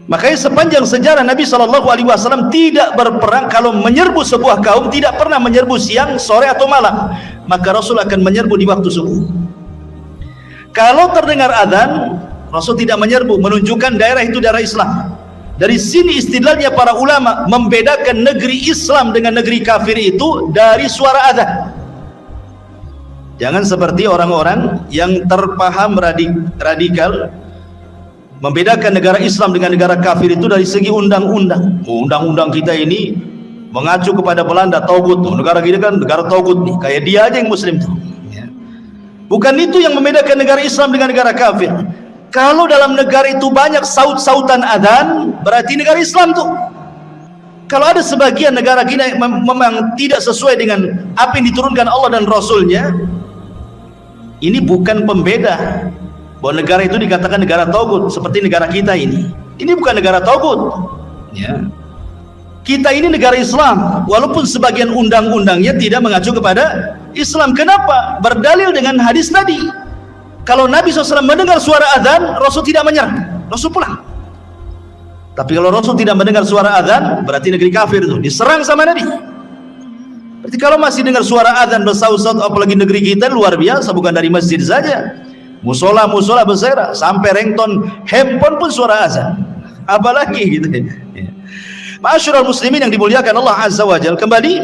Makanya sepanjang sejarah Nabi SAW tidak berperang. Kalau menyerbu sebuah kaum, tidak pernah menyerbu siang, sore atau malam. Maka Rasul akan menyerbu di waktu subuh. Kalau terdengar azan, Rasul tidak menyerbu, menunjukkan daerah itu daerah Islam. Dari sini istidlalnya para ulama membedakan negeri Islam dengan negeri kafir itu dari suara azan. Jangan seperti orang-orang yang terpaham radikal membedakan negara Islam dengan negara kafir itu dari segi undang-undang. Undang-undang kita ini mengacu kepada Belanda, Taugut. Negara kita kan negara Taugut nih, kayak dia aja yang muslim tuh. Bukan itu yang membedakan negara Islam dengan negara kafir. Kalau dalam negara itu banyak saut-sautan adzan, berarti negara Islam tuh. Kalau ada sebagian negara kita memang tidak sesuai dengan apa yang diturunkan Allah dan Rasulnya, ini bukan pembeda bahwa negara itu dikatakan negara taugut seperti negara kita ini. Ini bukan negara taugut. Ya. Kita ini negara Islam, walaupun sebagian undang-undangnya tidak mengacu kepada Islam. Kenapa? Berdalil dengan hadis tadi. Kalau Nabi SAW mendengar suara azan, Rasul tidak menyerang, Rasul pulang. Tapi kalau Rasul tidak mendengar suara azan, berarti negeri kafir itu diserang sama Nabi. Berarti kalau masih dengar suara azan bersaut-saut, apalagi negeri kita luar biasa, bukan dari masjid saja. Musola bersera, sampai ringtone handphone pun suara azan. Apalagi gitu ya. Ma'asyiral muslimin yang dimuliakan Allah Azza wa Jalla. Kembali,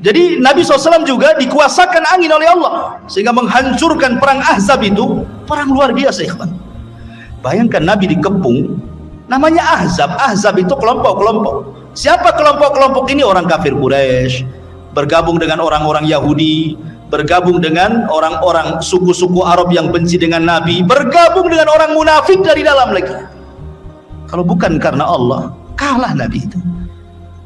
jadi Nabi SAW juga dikuasakan angin oleh Allah sehingga menghancurkan perang Ahzab itu, perang luar biasa ikhwan. Bayangkan Nabi dikepung, namanya Ahzab. Ahzab itu kelompok-kelompok. Siapa kelompok-kelompok ini? Orang kafir Quraisy bergabung dengan orang-orang Yahudi, bergabung dengan orang-orang suku-suku Arab yang benci dengan Nabi, bergabung dengan orang munafik dari dalam lagi. Kalau bukan karena Allah, kalah Nabi itu.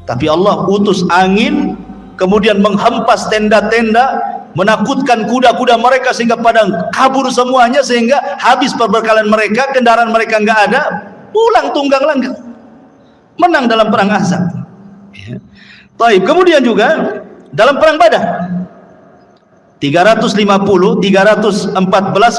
Tapi Allah utus angin, kemudian menghempas tenda-tenda, menakutkan kuda-kuda mereka sehingga pada kabur semuanya, sehingga habis perbekalan mereka, kendaraan mereka nggak ada, pulang tunggang langgang, menang dalam perang Ahzab. Ya. Taib. Kemudian juga dalam perang Badar, 314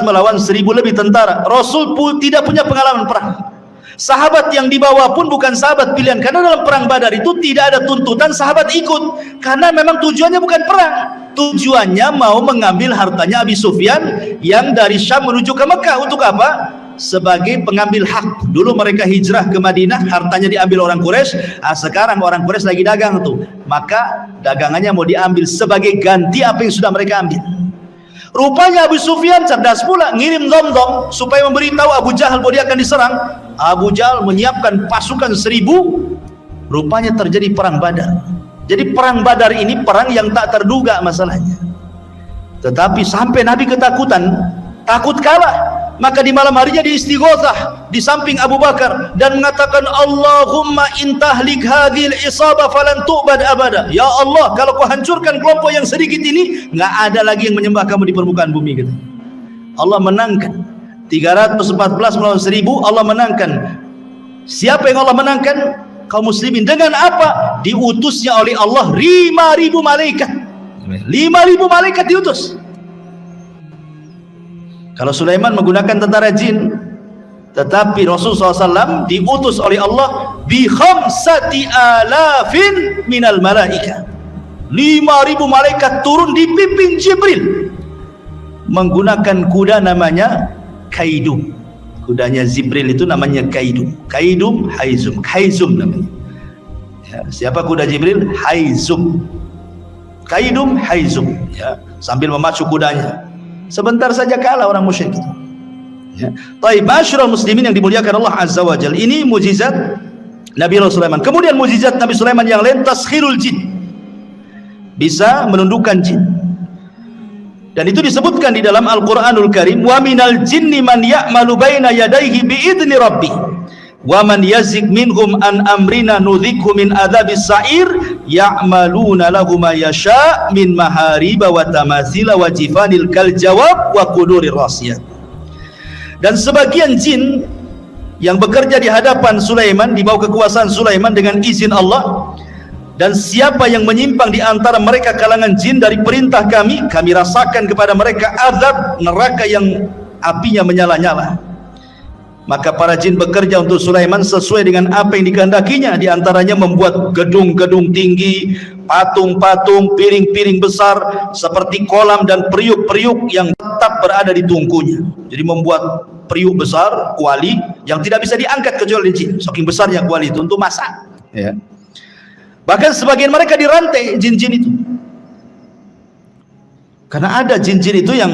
melawan 1000 lebih tentara. Rasul pun tidak punya pengalaman perang. Sahabat yang dibawa pun bukan sahabat pilihan, karena dalam perang Badar itu tidak ada tuntutan sahabat ikut, karena memang tujuannya bukan perang. Tujuannya mau mengambil hartanya Abi Sufyan yang dari Syam menuju ke Mekah. Untuk apa? Sebagai pengambil hak. Dulu mereka hijrah ke Madinah, hartanya diambil orang Quraisy. Sekarang orang Quraisy lagi dagang tuh, maka dagangannya mau diambil sebagai ganti apa yang sudah mereka ambil. Rupanya Abu Sufyan cerdas pula, ngirim dom-dom supaya memberitahu Abu Jahal bahwa dia akan diserang. Abu Jahal menyiapkan pasukan 1000. Rupanya terjadi perang Badar. Jadi perang Badar ini perang yang tak terduga masalahnya. Tetapi sampai Nabi ketakutan, takut kalah. Maka di malam harinya diistighotsah di samping Abu Bakar dan mengatakan, Allahumma intahlik hadhil isabah falan tu'bad abada. Ya Allah, kalau kau hancurkan kelompok yang sedikit ini, nggak ada lagi yang menyembah kamu di permukaan bumi. Gitu. Allah menangkan 314 melawan 1000. Allah menangkan. Siapa yang Allah menangkan? Kaum muslimin. Dengan apa? Diutusnya oleh Allah 5.000 malaikat. 5.000 malaikat diutus. Kalau Sulaiman menggunakan tentara jin, tetapi Rasulullah SAW diutus oleh Allah bi 5.000 minal malaika. 5.000 malaikat turun dipimpin Jibril menggunakan kuda namanya Kaidum. Kudanya Jibril itu namanya Kaidum. Kaidum Haizum. Haizum namanya. Ya, siapa kuda Jibril? Haizum. Kaidum Haizum. Ya, sambil memacu kudanya. Sebentar saja kalah orang musyrik itu. Ya. Taib, ma'asyiral muslimin yang dimuliakan Allah Azza wa Jalla. Ini mukjizat Nabi Sulaiman. Kemudian mukjizat Nabi Sulaiman yang lain, taskhirul jin. Bisa menundukkan jin. Dan itu disebutkan di dalam Al-Qur'anul Karim, wa minal jinni man ya'malu baina yadayhi bi idzni rabbi wa man yazik minhum an amrina nudhikhu min adzabis sa'ir ya'maluna lahu ma yasha' min mahariba wa tamathila wa jifanil kal jawab wa qudurir rasiyat. Dan sebagian jin yang bekerja di hadapan Sulaiman, di bawah kekuasaan Sulaiman dengan izin Allah, dan siapa yang menyimpang di antara mereka kalangan jin dari perintah kami, kami rasakan kepada mereka azab neraka yang apinya menyala-nyala. Maka para jin bekerja untuk Sulaiman sesuai dengan apa yang dikehendakinya. Di antaranya membuat gedung-gedung tinggi, patung-patung, piring-piring besar seperti kolam dan periuk-periuk yang tetap berada di tungkunya. Jadi membuat periuk besar, kuali yang tidak bisa diangkat kecuali jin. Saking besarnya kuali itu untuk masak. Ya. Bahkan sebagian mereka dirantai jin-jin itu. Karena ada jin-jin itu yang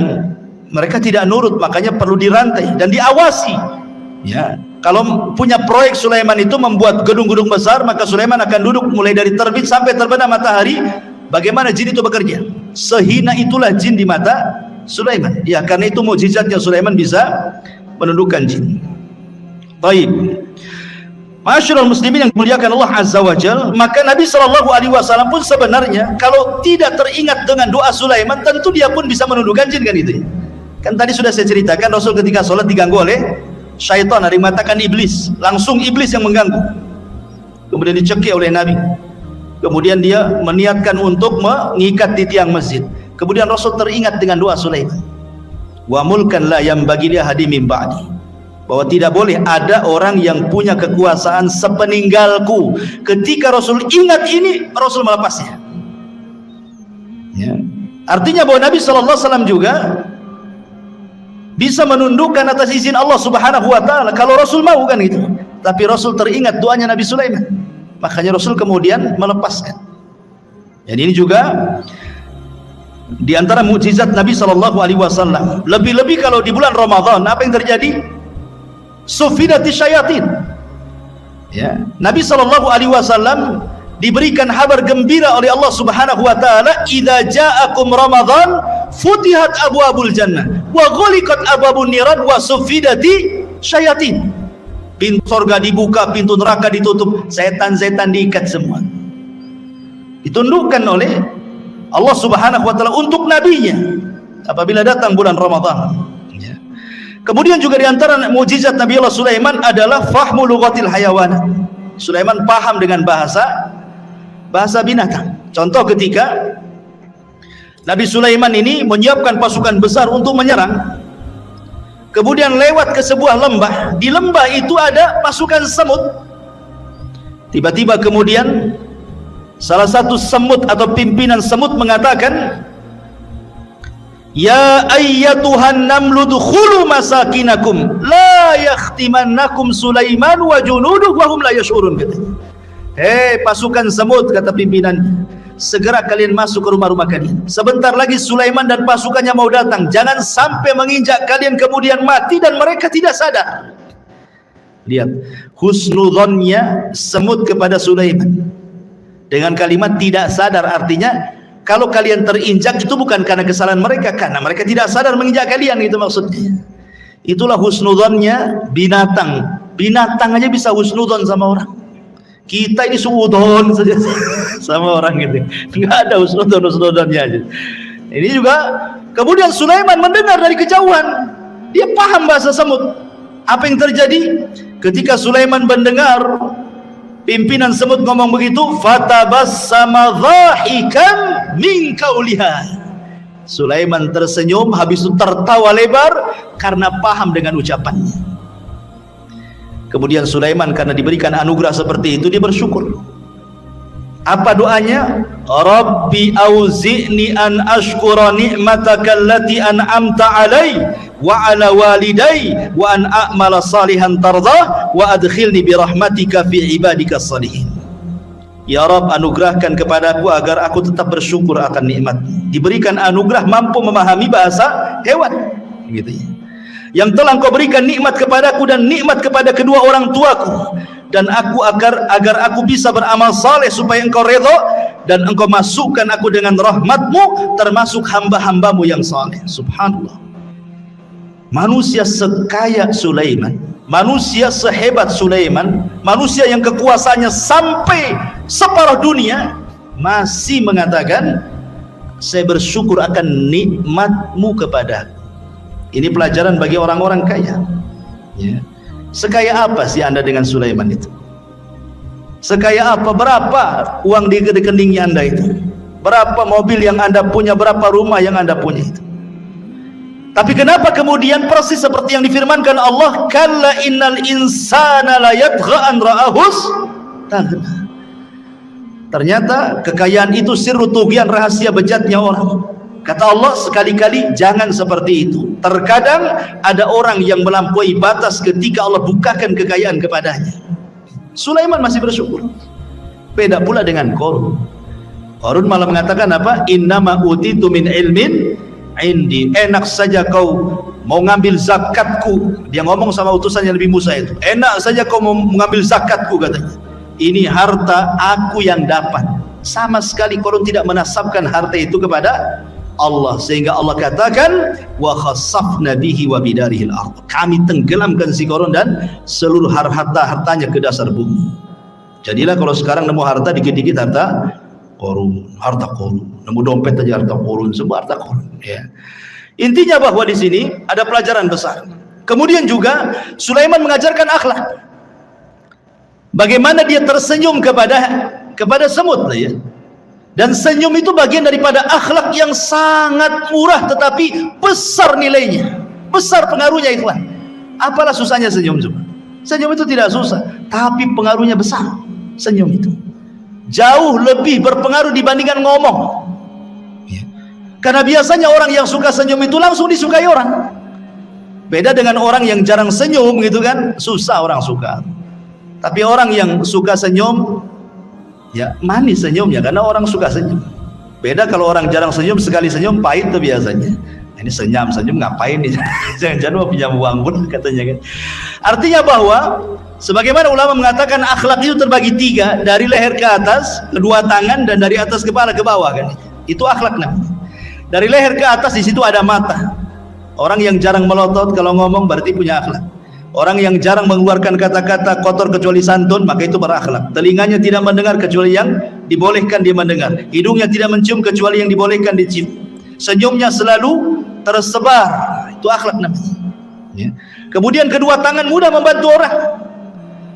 mereka tidak nurut, makanya perlu dirantai dan diawasi. Ya, kalau punya proyek Sulaiman itu membuat gedung-gedung besar, maka Sulaiman akan duduk mulai dari terbit sampai terbenam matahari. Bagaimana jin itu bekerja? Sehina itulah jin di mata Sulaiman. Ya, karena itu mukjizatnya Sulaiman bisa menundukkan jin. Baik. Masyarul muslimin yang dimuliakan Allah Azza wa Jalla, maka Nabi SAW pun sebenarnya kalau tidak teringat dengan doa Sulaiman, tentu dia pun bisa menundukkan jin, kan itu. Kan tadi sudah saya ceritakan, Rasul ketika sholat diganggu oleh syaitan, ada yang mengatakan iblis, langsung iblis yang mengganggu. Kemudian dicekik oleh Nabi. Kemudian dia meniatkan untuk mengikat di tiang masjid. Kemudian Rasul teringat dengan doa Sulaiman. Wa mulkan la yanbaghi li ahadin min ba'di. Bahwa tidak boleh ada orang yang punya kekuasaan sepeninggalku. Ketika Rasul ingat ini, Rasul melepasnya. Ya. Artinya bahwa Nabi SAW juga bisa menundukkan atas izin Allah Subhanahu wa taala kalau Rasul mau, kan itu. Tapi Rasul teringat doanya Nabi Sulaiman. Makanya Rasul kemudian melepaskan. Dan ini juga di antara mukjizat Nabi SAW. Lebih-lebih kalau di bulan Ramadan, apa yang terjadi? Sufidati syayatin. Ya, Nabi SAW diberikan kabar gembira oleh Allah Subhanahu wa taala, "Idza ja'akum Ramadan futihat abwabul jannah wa ghuliqat abwabun niran wa sufidati syayatin." Pintu surga dibuka, pintu neraka ditutup, setan-setan diikat semua. Ditundukkan oleh Allah Subhanahu wa taala untuk nabinya apabila datang bulan Ramadan. Ya. Kemudian juga di antara mukjizat Nabi Allah Sulaiman adalah fahmu lughatil hayawan. Sulaiman paham dengan bahasa binatang. Contoh ketika Nabi Sulaiman ini menyiapkan pasukan besar untuk menyerang, kemudian lewat ke sebuah lembah. Di lembah itu ada pasukan semut. Tiba-tiba kemudian salah satu semut atau pimpinan semut mengatakan, "Ya ayyatuhan namlu dukhulu masakinakum la yakhtimannakum Sulaiman wa junuduhu wa hum la yash'urun." Hei pasukan semut, kata pimpinan, segera kalian masuk ke rumah-rumah kalian. Sebentar lagi Sulaiman dan pasukannya mau datang. Jangan sampai menginjak kalian kemudian mati dan mereka tidak sadar. Lihat husnudzonnya semut kepada Sulaiman dengan kalimat tidak sadar. Artinya kalau kalian terinjak itu bukan karena kesalahan mereka, karena mereka tidak sadar menginjak kalian, itu maksudnya. Itulah husnudzonnya binatang. Binatang aja bisa husnudzon sama orang. Kita ini suudon saja sama orang gitu. Enggak ada husnudzonnya aja. Ini juga kemudian Sulaiman mendengar dari kejauhan. Dia paham bahasa semut. Apa yang terjadi? Ketika Sulaiman mendengar pimpinan semut ngomong begitu, fatabassama dhahikan min qauliha. Sulaiman tersenyum, habis itu tertawa lebar karena paham dengan ucapannya. Kemudian Sulaiman karena diberikan anugerah seperti itu, dia bersyukur. Apa doanya? Rabbi auzi'ni an ashkura ni'mataka allati an'amta alai wa ala walidai wa an a'mala salihan tardah wa adkhilni bi rahmatika fi ibadika salihin. Ya Rabb, anugerahkan kepadaku agar aku tetap bersyukur akan nikmat. Diberikan anugerah mampu memahami bahasa hewan, gitu ya. Yang telah Engkau berikan nikmat kepadaku dan nikmat kepada kedua orang tuaku, dan aku agar aku bisa beramal saleh supaya Engkau redha dan Engkau masukkan aku dengan rahmatmu termasuk hamba-hambamu yang saleh. Subhanallah. Manusia sekaya Sulaiman, manusia sehebat Sulaiman, manusia yang kekuasaannya sampai separuh dunia, masih mengatakan, saya bersyukur akan nikmatmu kepadaku. Ini pelajaran bagi orang-orang kaya. Ya. Sekaya apa sih Anda dengan Sulaiman itu? Sekaya apa? Berapa uang di rekeningnya Anda itu? Berapa mobil yang Anda punya? Berapa rumah yang Anda punya itu? Tapi kenapa kemudian persis seperti yang difirmankan Allah, kalla innal insana la yatgha an ra'ahus taghna. Ternyata kekayaan itu sirru tughyan, rahasia bejatnya orang. Kata Allah, sekali-kali jangan seperti itu. Terkadang ada orang yang melampaui batas ketika Allah bukakan kekayaan kepadanya. Sulaiman masih bersyukur. Beda pula dengan Qarun. Qarun malah mengatakan apa? Innama utitu min ilmin indi. Enak saja kau mau ngambil zakatku. Dia ngomong sama utusan yang lebih Musa itu. Enak saja kau mau mengambil zakatku, katanya. Ini harta aku yang dapat. Sama sekali Qarun tidak menasabkan harta itu kepada Allah, sehingga Allah katakan wa khassafna bihi wa bidarihil ardh. Kami tenggelamkan si Qarun dan seluruh harta-hartanya ke dasar bumi. Jadilah kalau sekarang nemu harta dikit-dikit harta Qarun, harta Qarun. Nemu dompet aja harta Qarun, semua harta Qarun, ya. Intinya bahwa di sini ada pelajaran besar. Kemudian juga Sulaiman mengajarkan akhlak. Bagaimana dia tersenyum kepada semut, ya. Dan senyum itu bagian daripada akhlak yang sangat murah tetapi besar nilainya, besar pengaruhnya, ikhwan. Apalah susahnya senyum coba? Senyum itu tidak susah, tapi pengaruhnya besar. Senyum itu jauh lebih berpengaruh dibandingkan ngomong, ya. Karena biasanya orang yang suka senyum itu langsung disukai orang. Beda dengan orang yang jarang senyum gitu kan, susah orang suka. Tapi orang yang suka senyum, ya manis senyumnya karena orang suka senyum. Beda kalau orang jarang senyum, sekali senyum pahit tuh biasanya. Ini senyum ngapain nih? Jangan-jangan mau pinjam uang pun katanya kan. Artinya bahwa sebagaimana ulama mengatakan akhlak itu terbagi 3, dari leher ke atas, kedua tangan, dan dari atas kepala ke bawah kan. Itu akhlak namanya. Dari leher ke atas di situ ada mata. Orang yang jarang melotot kalau ngomong berarti punya akhlak. Orang yang jarang mengeluarkan kata-kata kotor kecuali santun, maka itu berakhlak. Telinganya tidak mendengar kecuali yang dibolehkan dia mendengar. Hidungnya tidak mencium kecuali yang dibolehkan dicium. Senyumnya selalu tersebar. Itu akhlak namanya, ya. Kemudian kedua tangan mudah membantu orang.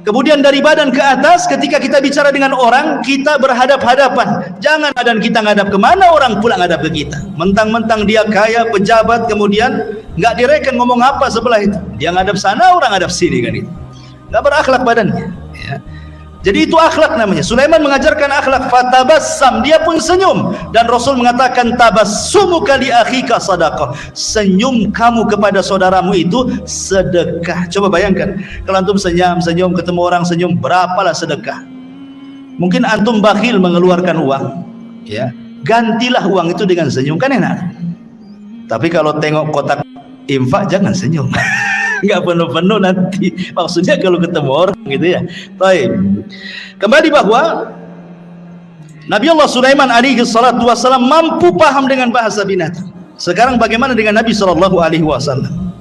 Kemudian dari badan ke atas, ketika kita bicara dengan orang, kita berhadap-hadapan. Jangan badan kita ngadap kemana, orang pula ngadap ke kita. Mentang-mentang dia kaya, pejabat, kemudian nggak direken ngomong apa sebelah itu. Dia ngadap sana, orang ngadap sini kan itu. Nggak berakhlak badannya, ya. Jadi itu akhlak namanya. Sulaiman mengajarkan akhlak, fatabassam, dia pun senyum. Dan Rasul mengatakan tabassumuka li akhika sadaqah. Senyum kamu kepada saudaramu itu sedekah. Coba bayangkan, kalau antum senyum ketemu orang senyum, berapalah sedekah. Mungkin antum bakhil mengeluarkan uang, ya. Gantilah uang itu dengan senyum, kan enak. Tapi kalau tengok kotak infak jangan senyum. Nggak penuh-penuh nanti. Maksudnya kalau ketemu orang gitu ya. Baik. Kembali bahwa Nabi Allah Sulaiman alaihi salatu wasallam mampu paham dengan bahasa binatang. Sekarang bagaimana dengan Nabi sallallahu alaihi wasallam?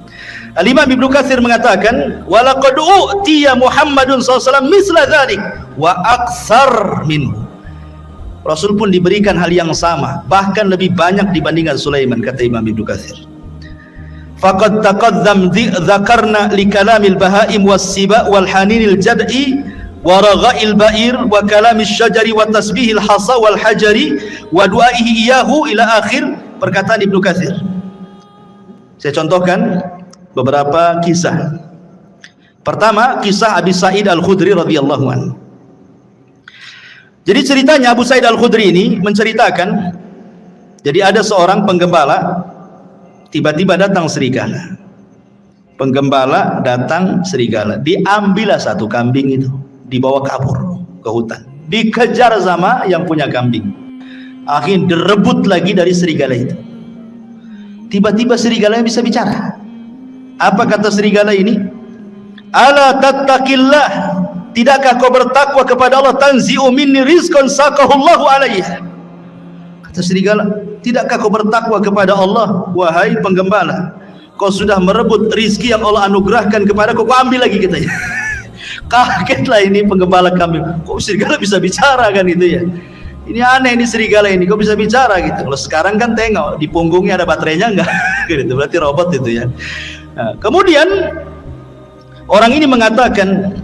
Al-Imam Ibnu Katsir mengatakan, "Wa laqad u'tiya Muhammadun sallallahu alaihi wasallam misla dzalik wa aktsar minhu." Rasul pun diberikan hal yang sama, bahkan lebih banyak dibandingkan Sulaiman, kata Imam Ibnu Katsir. Faqad taqaddam dzakarna li kalamil bahaim was-siba wal haninil jad'i wa ragha'il ba'ir wa kalamil syajari wa tasbihil hasa wal hajari wa du'aihi iyahu ila akhir perkataan Ibnu Katsir. Saya contohkan beberapa kisah. Pertama, kisah Abi Sa'id Al-Khudri radhiyallahu anhu. Jadi ceritanya Abu Sa'id Al-Khudri ini menceritakan, jadi ada seorang penggembala, tiba-tiba datang serigala. Penggembala datang serigala, diambillah satu kambing itu, dibawa kabur ke hutan, dikejar sama yang punya kambing, akhirnya direbut lagi dari serigala itu. Tiba-tiba serigalanya bisa bicara. Apa kata serigala ini? Ala tattaqillah, tidakkah kau bertakwa kepada Allah? Tanzi'u minni rizqan saqahullahu alayya. Kata serigala, tidakkah kau bertakwa kepada Allah, wahai penggembala? Kau sudah merebut rizki yang Allah anugerahkan kepada kau, kau ambil lagi, katanya. Kagetlah ini penggembala kambing. Kok serigala bisa bicara kan itu ya? Ini aneh ini serigala ini, kok bisa bicara gitu. Kalau sekarang kan tengok di punggungnya ada baterainya enggak? Gitu, berarti robot itu ya. Nah, kemudian orang ini mengatakan,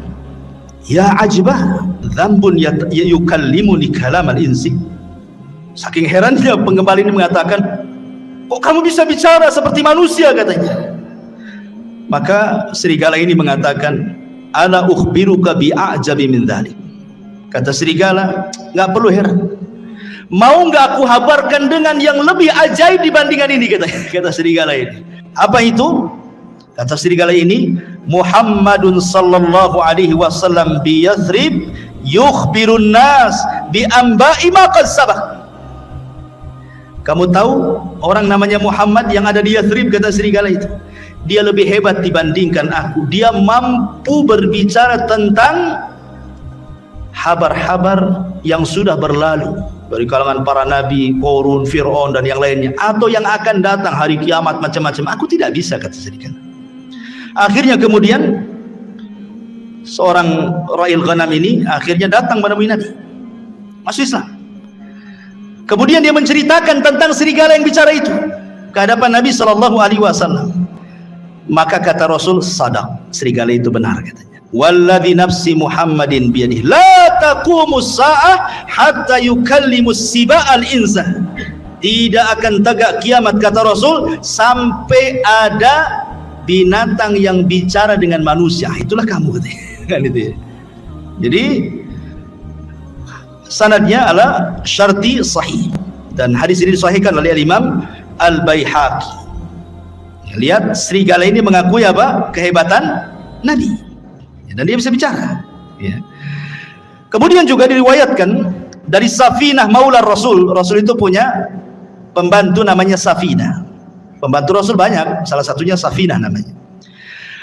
ya ajibah, dzambun yukallimuni kalamal insi. Saking herannya penggembala ini mengatakan, Kok kamu bisa bicara seperti manusia, katanya. Maka serigala ini mengatakan, ala ukhbiruka bi'ajabi min dzalik. Kata serigala, nggak perlu heran. Mau nggak aku habarkan dengan yang lebih ajaib dibandingkan ini, kata serigala ini. Apa itu? Kata serigala ini, Muhammadun sallallahu alaihi wasallam bi Yathrib yukhbirun nas bi amba'i ma qad sabaq. Kamu tahu orang namanya Muhammad yang ada di Yathrib, kata serigala itu. Dia lebih hebat dibandingkan aku. Dia mampu berbicara tentang habar-habar yang sudah berlalu dari kalangan para nabi, Qarun, Fir'aun dan yang lainnya, atau yang akan datang hari kiamat, macam-macam. Aku tidak bisa, kata serigala. Akhirnya kemudian seorang ra'il ghanam ini akhirnya datang menemui Nabi, masuk Islam. Kemudian dia menceritakan tentang serigala yang bicara itu ke hadapan Nabi SAW. Maka kata Rasul, sadaq, serigala itu benar, katanya. Walladzi nafsi Muhammadin biyadihi la taqumus sa'ah hatta yukallimus siba'al insa. Tidak akan tegak kiamat, kata Rasul, sampai ada binatang yang bicara dengan manusia. Itulah kamu, katanya. Kan itu ya. Jadi sanadnya adalah syarti sahih, dan hadis ini disahihkan oleh Imam Al-Baihaqi. Lihat, serigala ini mengakui apa? Kehebatan Nabi. Dan dia bisa bicara, ya. Kemudian juga diriwayatkan dari Safinah maula Rasul. Rasul itu punya pembantu namanya Safinah. Pembantu Rasul banyak, salah satunya Safinah namanya.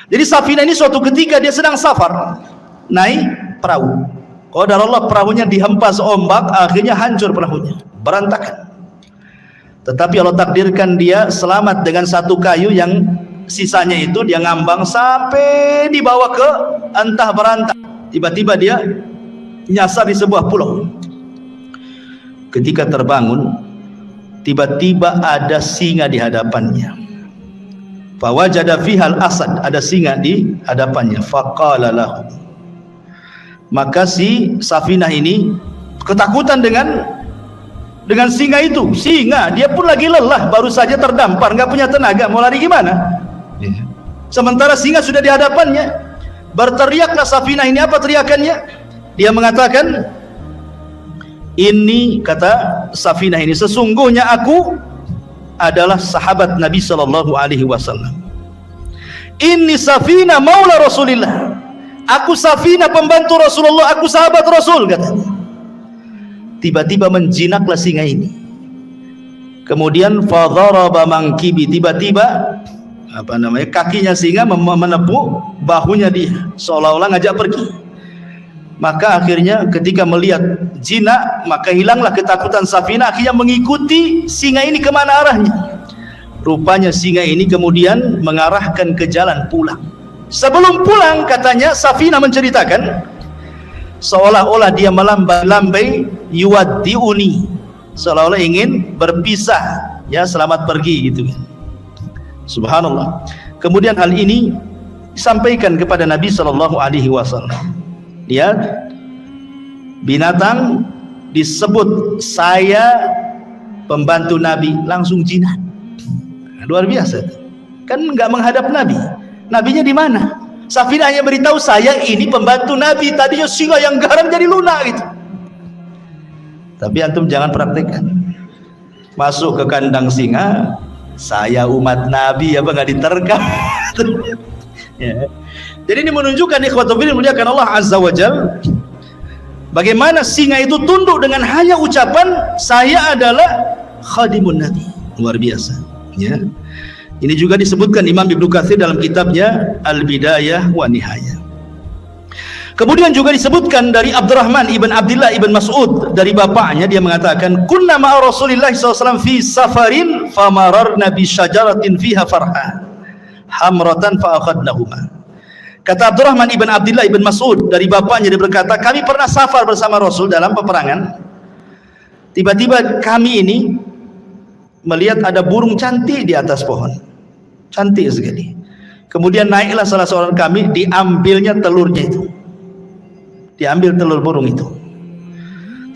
Jadi Safinah ini suatu ketika dia sedang safar, naik perahu. Qadar Allah, perahunya dihempas ombak, akhirnya hancur perahunya, berantakan. Tetapi Allah takdirkan dia selamat dengan satu kayu yang sisanya itu dia ngambang sampai dibawa ke antah berantah. Tiba-tiba dia nyasar di sebuah pulau. Ketika terbangun, tiba-tiba ada singa di hadapannya. Fawajada fihal asad, ada singa di hadapannya. Faqala lahu. Maka si Safinah ini ketakutan dengan singa itu. Singa, dia pun lagi lelah, baru saja terdampar, nggak punya tenaga, mau lari gimana? Sementara singa sudah di hadapannya. Berteriaklah Safinah ini, apa teriakannya? Dia mengatakan, ini, kata Safinah ini, sesungguhnya aku adalah sahabat Nabi SAW. Ini Safinah maula Rasulillah. Aku Safinah pembantu Rasulullah, aku sahabat Rasul, katanya. Tiba-tiba menjinaklah singa ini. Kemudian fadharaba mangkibi, tiba-tiba kakinya singa menepuk bahunya dia, seolah-olah ngajak pergi. Maka akhirnya ketika melihat jinak, maka hilanglah ketakutan Safinah, akhirnya mengikuti singa ini kemana arahnya. Rupanya singa ini kemudian mengarahkan ke jalan pulang. Sebelum pulang, katanya Safinah menceritakan, seolah-olah dia melambai-lambai, yuwaddi'uni, seolah-olah ingin berpisah, ya, selamat pergi gitu kan. Subhanallah. Kemudian hal ini disampaikan kepada Nabi SAW. Lihat, binatang disebut saya pembantu Nabi, langsung jinak. Luar biasa. Kan nggak menghadap Nabi. Nabinya di mana? Safinah hanya beritahu, saya ini pembantu Nabi. Tadinya singa yang garang jadi lunak gitu. Tapi antum jangan praktekkan. Masuk ke kandang singa, saya umat Nabi, apa nggak diterkam? Ya. Jadi ini menunjukkan ikhwatul fillah muliakan Allah Azza wa Jalla, bagaimana singa itu tunduk dengan hanya ucapan saya adalah khadimun Nabi. Luar biasa, ya. Ini juga disebutkan Imam Ibnu Katsir dalam kitabnya Al-Bidayah wa Nihayah. Kemudian juga disebutkan dari Abdurrahman ibn Abdullah ibn Mas'ud, dari bapaknya, dia mengatakan, kunna ma'a Rasulillah SAW fi safarin famararna bi syajaratin fiha farha hamratan fa akhadnahuma. Kata Abdurrahman ibn Abdullah ibn Mas'ud, dari bapaknya, dia berkata, kami pernah safar bersama Rasul dalam peperangan. Tiba-tiba kami ini melihat ada burung cantik di atas pohon, cantik sekali. Kemudian naiklah salah seorang kami, diambilnya telurnya itu, diambil telur burung itu.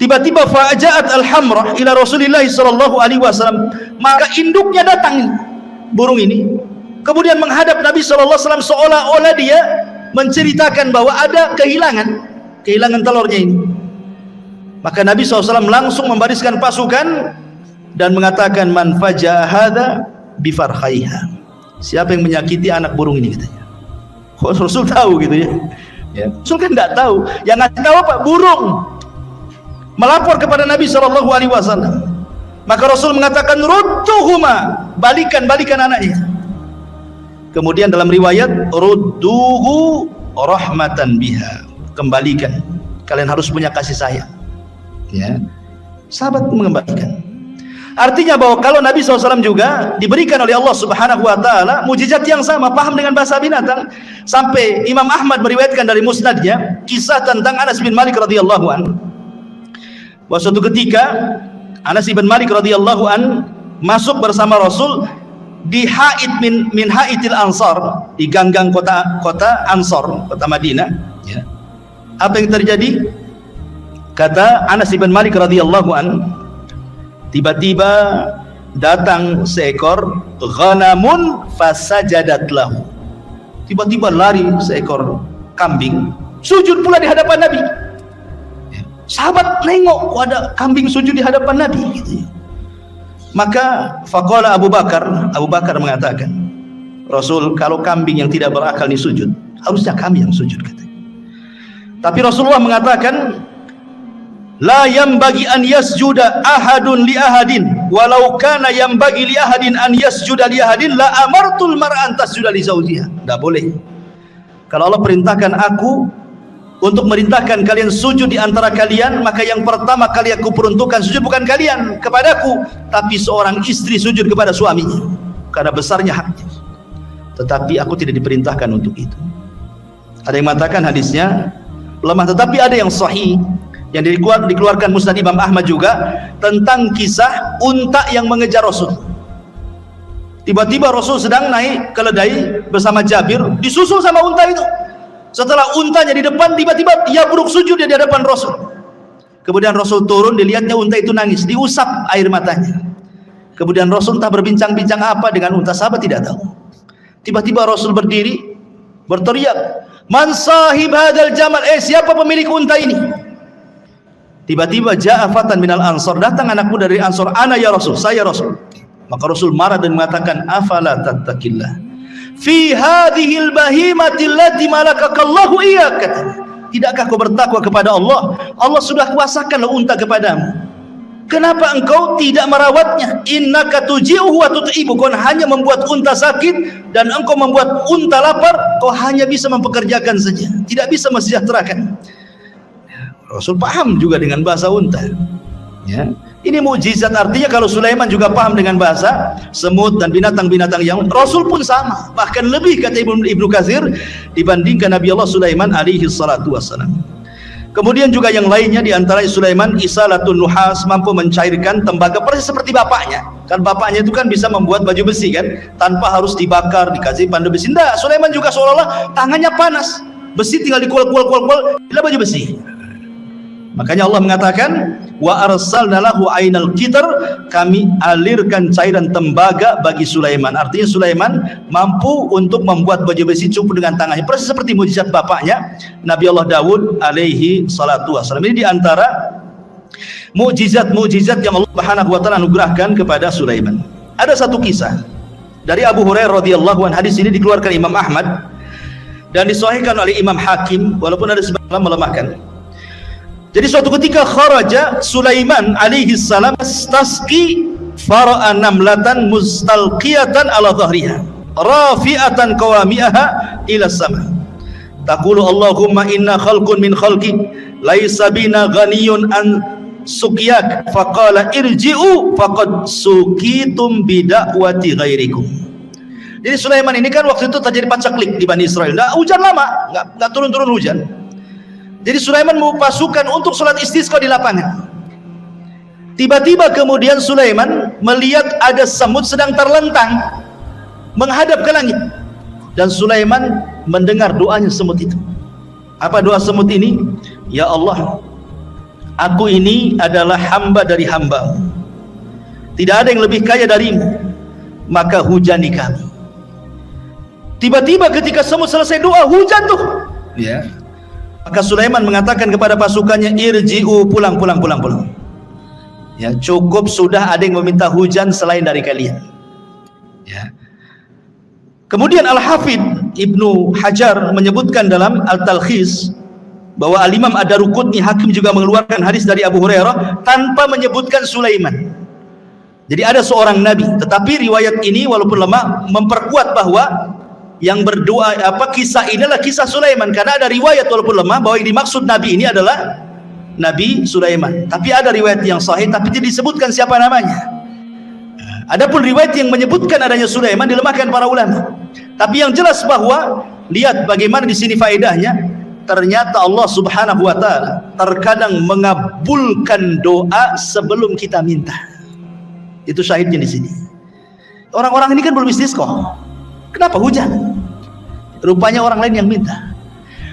Tiba-tiba fa'aja'at al-hamrah ila Rasulillah sallallahu alaihi wasallam, maka induknya datang burung ini, kemudian menghadap Nabi sallallahu alaihi wasallam seolah-olah dia menceritakan bahwa ada kehilangan telurnya ini. Maka Nabi SAW langsung membariskan pasukan dan mengatakan, man faja'a hadza bifarkhaiha, siapa yang menyakiti anak burung ini, katanya. Kok Rasul tahu gitu ya? Rasul kan tidak tahu, yang ngasih tahu apa? Burung melapor kepada Nabi SAW. Maka Rasul mengatakan, rudduhuma, balikan anaknya. Kemudian dalam riwayat, rudduhu rahmatan biha, kembalikan, kalian harus punya kasih sayang. Ya, sahabat mengembalikan. Artinya bahwa kalau Nabi SAW juga diberikan oleh Allah Subhanahu wa Ta'ala mujizat yang sama, paham dengan bahasa binatang. Sampai Imam Ahmad meriwayatkan dari musnadnya kisah tentang Anas bin Malik radhiyallahu an. Bahwa suatu ketika Anas bin Malik radhiyallahu an masuk bersama Rasul di haid min haidil Ansar, di ganggang kota Ansar, kota Madinah. Ya. Apa yang terjadi? Kata Anas bin Malik radhiyallahu an, tiba-tiba datang seekor ghanamun fasajadat lahu. Tiba-tiba lari seekor kambing, sujud pula di hadapan Nabi. Sahabat nengok, kok ada kambing sujud di hadapan Nabi gitu. Maka faqala Abu Bakar mengatakan, Rasul, kalau kambing yang tidak berakal ini sujud, harusnya kami yang sujud, katanya. Tapi Rasulullah mengatakan, la yambagi an yasjuda ahadun li ahadin walau kana yambagi li ahadin an yasjuda li ahadin la amartul mar'an tasjuda li zawjiha. Tidak boleh. Kalau Allah perintahkan aku untuk merintahkan kalian sujud di antara kalian, maka yang pertama kali aku peruntukkan sujud bukan kalian kepadaku, tapi seorang istri sujud kepada suaminya karena besarnya haknya. Tetapi aku tidak diperintahkan untuk itu. Ada yang mengatakan hadisnya lemah, tetapi ada yang sahih yang dikeluarkan Musnad Imam Ahmad juga tentang kisah unta yang mengejar Rasul. Tiba-tiba Rasul sedang naik keledai bersama Jabir, disusul sama unta itu. Setelah untanya di depan, tiba-tiba ia buruk sujud di hadapan Rasul. Kemudian Rasul turun, dilihatnya unta itu nangis, diusap air matanya. Kemudian Rasul entah berbincang-bincang apa dengan unta, sahabat tidak tahu. Tiba-tiba Rasul berdiri, berteriak, man sahib hadal jamal, siapa pemilik unta ini? Tiba-tiba ja'a fatan minal ansar, datang anak muda dari Ansar, ana ya Rasul, saya Rasul. Maka Rasul marah dan mengatakan, afala tattaqillah fi hadhil bahimati allati malakakallahu iyyak, katanya. Tidakkah kau bertakwa kepada Allah? Allah sudah kuasakan unta kepadamu. Kenapa engkau tidak merawatnya? Innaka tuji'uhu wa tut'ibu, kau hanya membuat unta sakit dan engkau membuat unta lapar, kau hanya bisa mempekerjakan saja, tidak bisa mesejahterakan. Rasul paham juga dengan bahasa unta. Ya. Ini mukjizat, artinya kalau Sulaiman juga paham dengan bahasa semut dan binatang-binatang yang Rasul pun sama, bahkan lebih, kata Ibnu Katsir, dibandingkan Nabi Allah Sulaiman alaihi salatu wassalam. Kemudian juga yang lainnya, diantara Sulaiman isalatun nuhas, mampu mencairkan tembaga persis seperti bapaknya. Kan bapaknya itu kan bisa membuat baju besi kan, tanpa harus dibakar, dikasih pandu besi. Tidak, Sulaiman juga seolah-olah tangannya panas, besi tinggal dikual-kual, bila baju besi. Makanya Allah mengatakan, wa arsalna lahu ainal qitr, kami alirkan cairan tembaga bagi Sulaiman. Artinya Sulaiman mampu untuk membuat baju besi cukup dengan tangannya, persis seperti mukjizat bapaknya Nabi Allah Daud alaihi salatu wassalam. Ini diantara mukjizat yang Allah Subhanahu wa taala anugerahkan kepada Sulaiman. Ada satu kisah dari Abu Hurairah radhiyallahu anhu. Hadis ini dikeluarkan Imam Ahmad dan disahihkan oleh Imam Hakim, walaupun ada sebagian melemahkan. Jadi suatu ketika kharaja Sulaiman alaihi salam tasqi fara'a namlatan mustalqiyatan ala dhahriha rafi'atan qawami'aha ila sama taqulu Allahumma inna khalqun min khalqi laisa bina ghaniyun an suqyak faqala irji'u faqad suqitum bida'wati ghairikum. Jadi Sulaiman ini kan waktu itu terjadi pacaklik di Bani Israel, enggak hujan lama, enggak turun-turun hujan. Jadi Sulaiman mau pasukan untuk sholat istisqa di lapangan. Tiba-tiba kemudian Sulaiman melihat ada semut sedang terlentang menghadap ke langit, dan Sulaiman mendengar doanya semut itu. Apa doa semut ini? Ya Allah, aku ini adalah hamba dari hamba-Mu. Tidak ada yang lebih kaya darimu, maka hujani kami. Tiba-tiba ketika semua selesai doa, hujan tuh. Ya. Maka Sulaiman mengatakan kepada pasukannya, irji'u, pulang. Ya, cukup sudah, ada yang meminta hujan selain dari kalian. Ya. Kemudian Al-Hafidh Ibnu Hajar menyebutkan dalam Al-Talkhis bahwa Al-Imam Ad-Daruqutni Hakim juga mengeluarkan hadis dari Abu Hurairah tanpa menyebutkan Sulaiman. Jadi ada seorang nabi, tetapi riwayat ini walaupun lemah memperkuat bahwa yang berdoa kisah ini adalah kisah Sulaiman, karena ada riwayat walaupun lemah bahwa yang dimaksud nabi ini adalah Nabi Sulaiman. Tapi ada riwayat yang sahih tapi tidak disebutkan siapa namanya. Adapun riwayat yang menyebutkan adanya Sulaiman dilemahkan para ulama. Tapi yang jelas bahwa lihat bagaimana di sini faedahnya, ternyata Allah Subhanahu wa taala terkadang mengabulkan doa sebelum kita minta. Itu syahidnya di sini. Orang-orang ini kan belum istisqa. Kenapa hujan? Rupanya orang lain yang minta.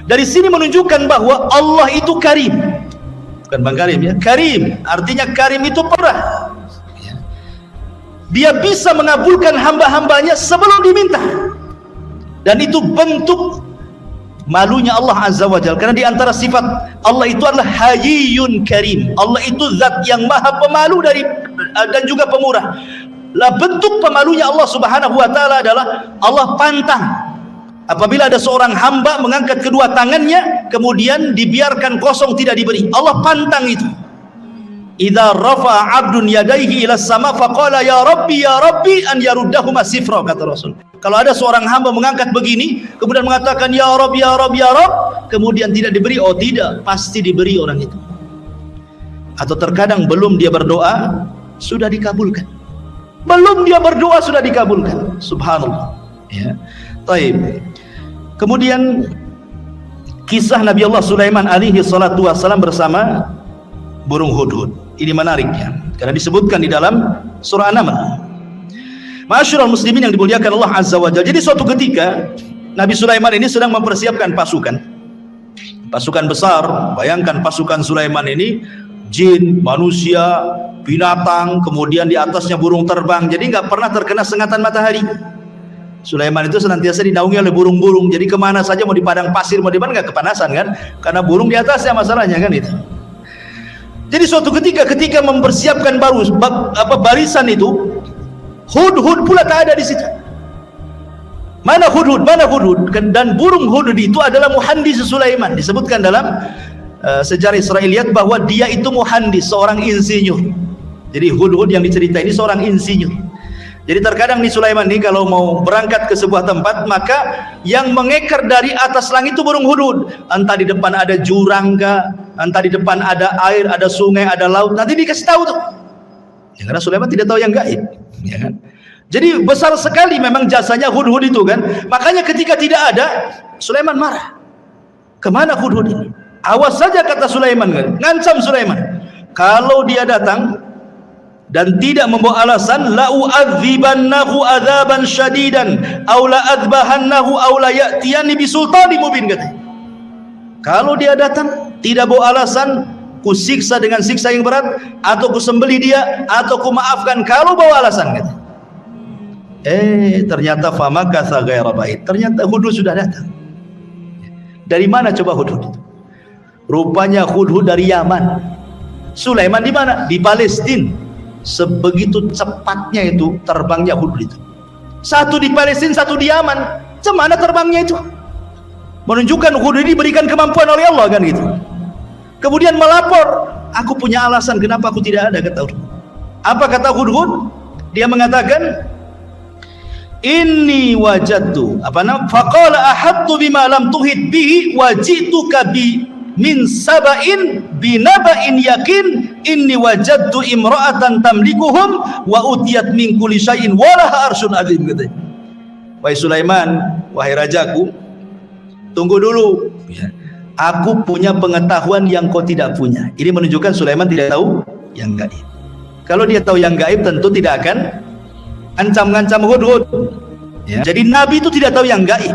Dari sini menunjukkan bahwa Allah itu karim. Bukan Bang Karim ya, karim. Artinya karim itu pernah. Dia bisa mengabulkan hamba-hambanya sebelum diminta. Dan itu bentuk malunya Allah Azza wa Jalla. Karena di antara sifat Allah itu adalah Hayyun Karim. Allah itu zat yang maha pemalu dan juga pemurah. Lah bentuk pemalunya Allah Subhanahu wa taala adalah Allah pantang apabila ada seorang hamba mengangkat kedua tangannya kemudian dibiarkan kosong tidak diberi. Allah pantang itu. Idza rafa'a 'abdun yadayhi ila sama faqala ya rabbi an yaruddahuma sifra, kata Rasul. Kalau ada seorang hamba mengangkat begini kemudian mengatakan ya Rabb, kemudian tidak diberi, oh tidak, pasti diberi orang itu. Atau terkadang belum dia berdoa sudah dikabulkan. Belum dia berdoa sudah dikabulkan. Subhanallah. Ya. Taib. Kemudian kisah Nabi Allah Sulaiman alaihi salatu wassalam bersama burung hudhud. Ini menariknya karena disebutkan di dalam surah An-Naml. Ma'asyiral muslimin yang dimuliakan Allah Azza wa Jalla. Jadi suatu ketika Nabi Sulaiman ini sedang mempersiapkan pasukan besar. Bayangkan pasukan Sulaiman ini jin, manusia, binatang, kemudian di atasnya burung terbang. Jadi nggak pernah terkena sengatan matahari. Sulaiman itu senantiasa dinaungi oleh burung-burung. Jadi kemana saja, mau di padang pasir, mau di mana, nggak kepanasan kan? Karena burung di atasnya masalahnya kan itu. Jadi suatu ketika mempersiapkan barisan itu, hudhud pula tak ada di situ. Mana hudhud? Dan burung hudhud itu adalah muhandis Sulaiman. Disebutkan dalam sejarah Israiliyat bahwa dia itu muhandis, seorang insinyur. Jadi hudhud yang diceritain ini seorang insinyur. Jadi terkadang nih Sulaiman nih kalau mau berangkat ke sebuah tempat, maka yang mengekar dari atas langit itu burung hudhud. Entah di depan ada jurang kah, entah di depan ada air, ada sungai, ada laut, nanti dikasih tahu tuh. Ya, karena Sulaiman tidak tahu yang gaib, ya kan? Jadi besar sekali memang jasanya hudhud itu kan. Makanya ketika tidak ada, Sulaiman marah. Kemana hudhud ini? Awas saja, kata Sulaiman kan? Ngancam Sulaiman. Kalau dia datang dan tidak membawa alasan, la u'adzibannahu adzaban syadidan aw la adzbahannahu aw la ya'tiyani bisultanin mubin, kata. Kalau dia datang tidak bawa alasan, ku siksa dengan siksa yang berat, atau ku sembelih dia, atau ku maafkan kalau bawa alasan, kata. Ternyata famakatha ghaira ba'id. Ternyata hudhud sudah datang. Dari mana coba hudhud itu? Rupanya hudhud dari Yaman. Sulaiman di mana? Di Palestina. Sebegitu cepatnya itu terbangnya hudhud itu. Satu di Palestina, satu di Yaman. Cemana terbangnya itu? Menunjukkan hudhud ini diberikan kemampuan oleh Allah kan gitu. Kemudian melapor, aku punya alasan kenapa aku tidak ada, kata hudhud. Apa kata hudhud? Dia mengatakan, inni wajadtu faqala ahattu bima lam tuhit bihi wajituka min saba'in binaba'in yakin inni wajadtu imra'atan tamlikuhum wa utiyat min kulli syai'in wa laha arsyun azim, katanya. Wahai Sulaiman, wahai rajaku, tunggu dulu ya. Aku punya pengetahuan yang kau tidak punya. Ini menunjukkan Sulaiman tidak tahu yang gaib. Kalau dia tahu yang gaib tentu tidak akan ancam-ngancam hudhud ya. Jadi Nabi itu tidak tahu yang gaib.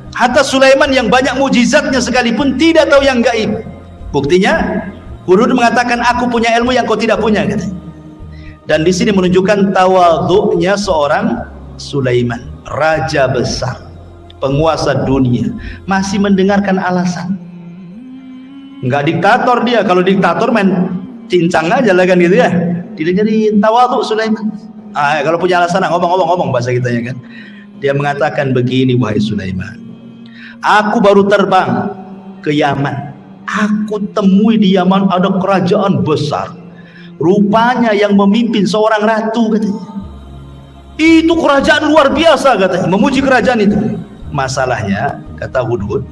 Hatta Sulaiman yang banyak mujizatnya sekalipun tidak tahu yang gaib. Buktinya Hudhud mengatakan, aku punya ilmu yang kau tidak punya, katanya. Dan di sini menunjukkan tawadhu'nya seorang Sulaiman, raja besar, penguasa dunia, masih mendengarkan alasan. Enggak diktator dia. Kalau diktator main cincang aja lah kan gitu ya. Didengerin. Tawadhu Sulaiman. Kalau punya alasan ngomong bahasa kitanya kan. Dia mengatakan begini, wahai Sulaiman, aku baru terbang ke Yaman. Aku temui di Yaman ada kerajaan besar. Rupanya yang memimpin seorang ratu, katanya. Itu kerajaan luar biasa, katanya. Memuji kerajaan itu. Masalahnya, kata Hudhud,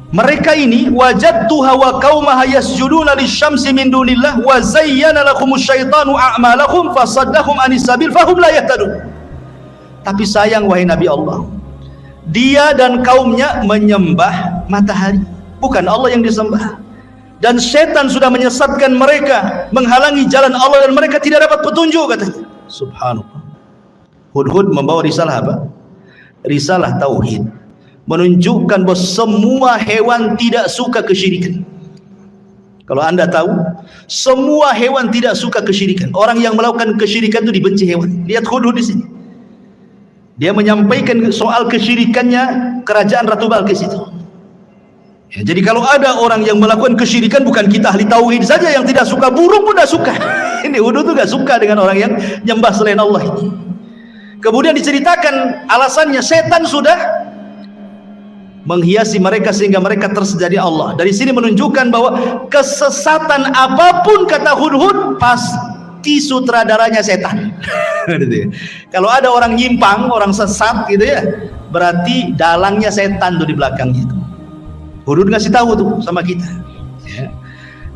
mereka ini wajadtuha wa qaumaha yasjuduna lisyamsi min dunillah wa zayyana lahumus syaitanu a'malahum fasaddahum anis sabil fahum la yahtadun. Tapi sayang, wahai Nabi Allah, dia dan kaumnya menyembah matahari, bukan Allah yang disembah. Dan setan sudah menyesatkan mereka, menghalangi jalan Allah, dan mereka tidak dapat petunjuk, katanya. Subhanallah. Hudhud membawa risalah apa? Risalah tauhid, menunjukkan bahwa semua hewan tidak suka kesyirikan. Kalau anda tahu, semua hewan tidak suka kesyirikan. Orang yang melakukan kesyirikan itu dibenci hewan. Lihat Hudhud di sini. Dia menyampaikan soal kesyirikannya kerajaan Ratu Balqis itu. Ya, jadi kalau ada orang yang melakukan kesyirikan, bukan kita ahli tauhid saja yang tidak suka, burung pun tidak suka. Ini Hudhud tuh gak suka dengan orang yang nyembah selain Allah ini. Kemudian diceritakan alasannya, setan sudah menghiasi mereka sehingga mereka tersedari Allah. Dari sini menunjukkan bahwa kesesatan apapun, kata Hudhud, pasti sutradaranya setan. Kalau ada orang nyimpang, orang sesat gitu ya, berarti dalangnya setan tuh di belakangnya itu. Hudhud ngasih tahu tuh sama kita. Ya.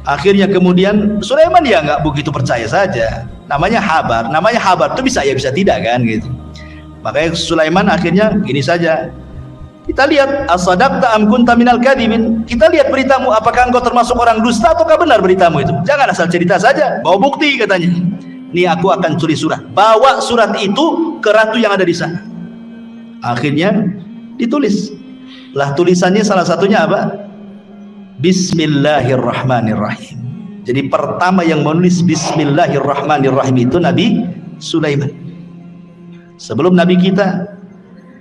Akhirnya kemudian Sulaiman ya nggak begitu percaya saja. Namanya habar itu bisa ya bisa tidak kan gitu. Makanya Sulaiman akhirnya gini saja. Kita lihat, as-sadaqta am kunta minal kadhibin. Kita lihat beritamu, apakah engkau termasuk orang dusta ataukah benar beritamu itu. Jangan asal cerita saja, bawa bukti, katanya. Nih aku akan tulis surat. Bawa surat itu ke ratu yang ada di sana. Akhirnya ditulis. Lah tulisannya salah satunya apa? Bismillahirrahmanirrahim. Jadi pertama yang menulis Bismillahirrahmanirrahim itu Nabi Sulaiman. Sebelum Nabi kita,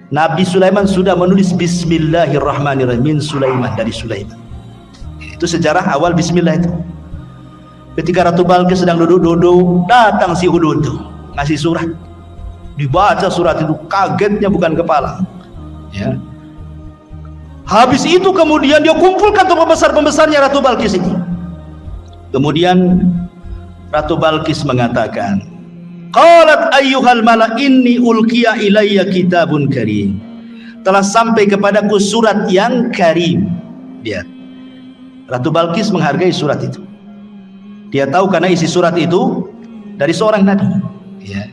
Nabi Sulaiman sudah menulis Bismillahirrahmanirrahim min Sulaiman, dari Sulaiman. Itu sejarah awal Bismillah itu. Ketika Ratu Balqis sedang duduk-duduk, datang si Hudhud itu ngasih surat. Dibaca surat itu, kagetnya bukan kepala. Ya. Habis itu kemudian dia kumpulkan tuh pembesar-pembesarnya Ratu Balqis ini. Kemudian Ratu Balqis mengatakan, qalat ayyuhal mala inni ulqiya ilayya kitabun karim. Telah sampai kepadaku surat yang karim. Lihat, Ratu Balqis menghargai surat itu. Dia tahu karena isi surat itu dari seorang nabi. Ya.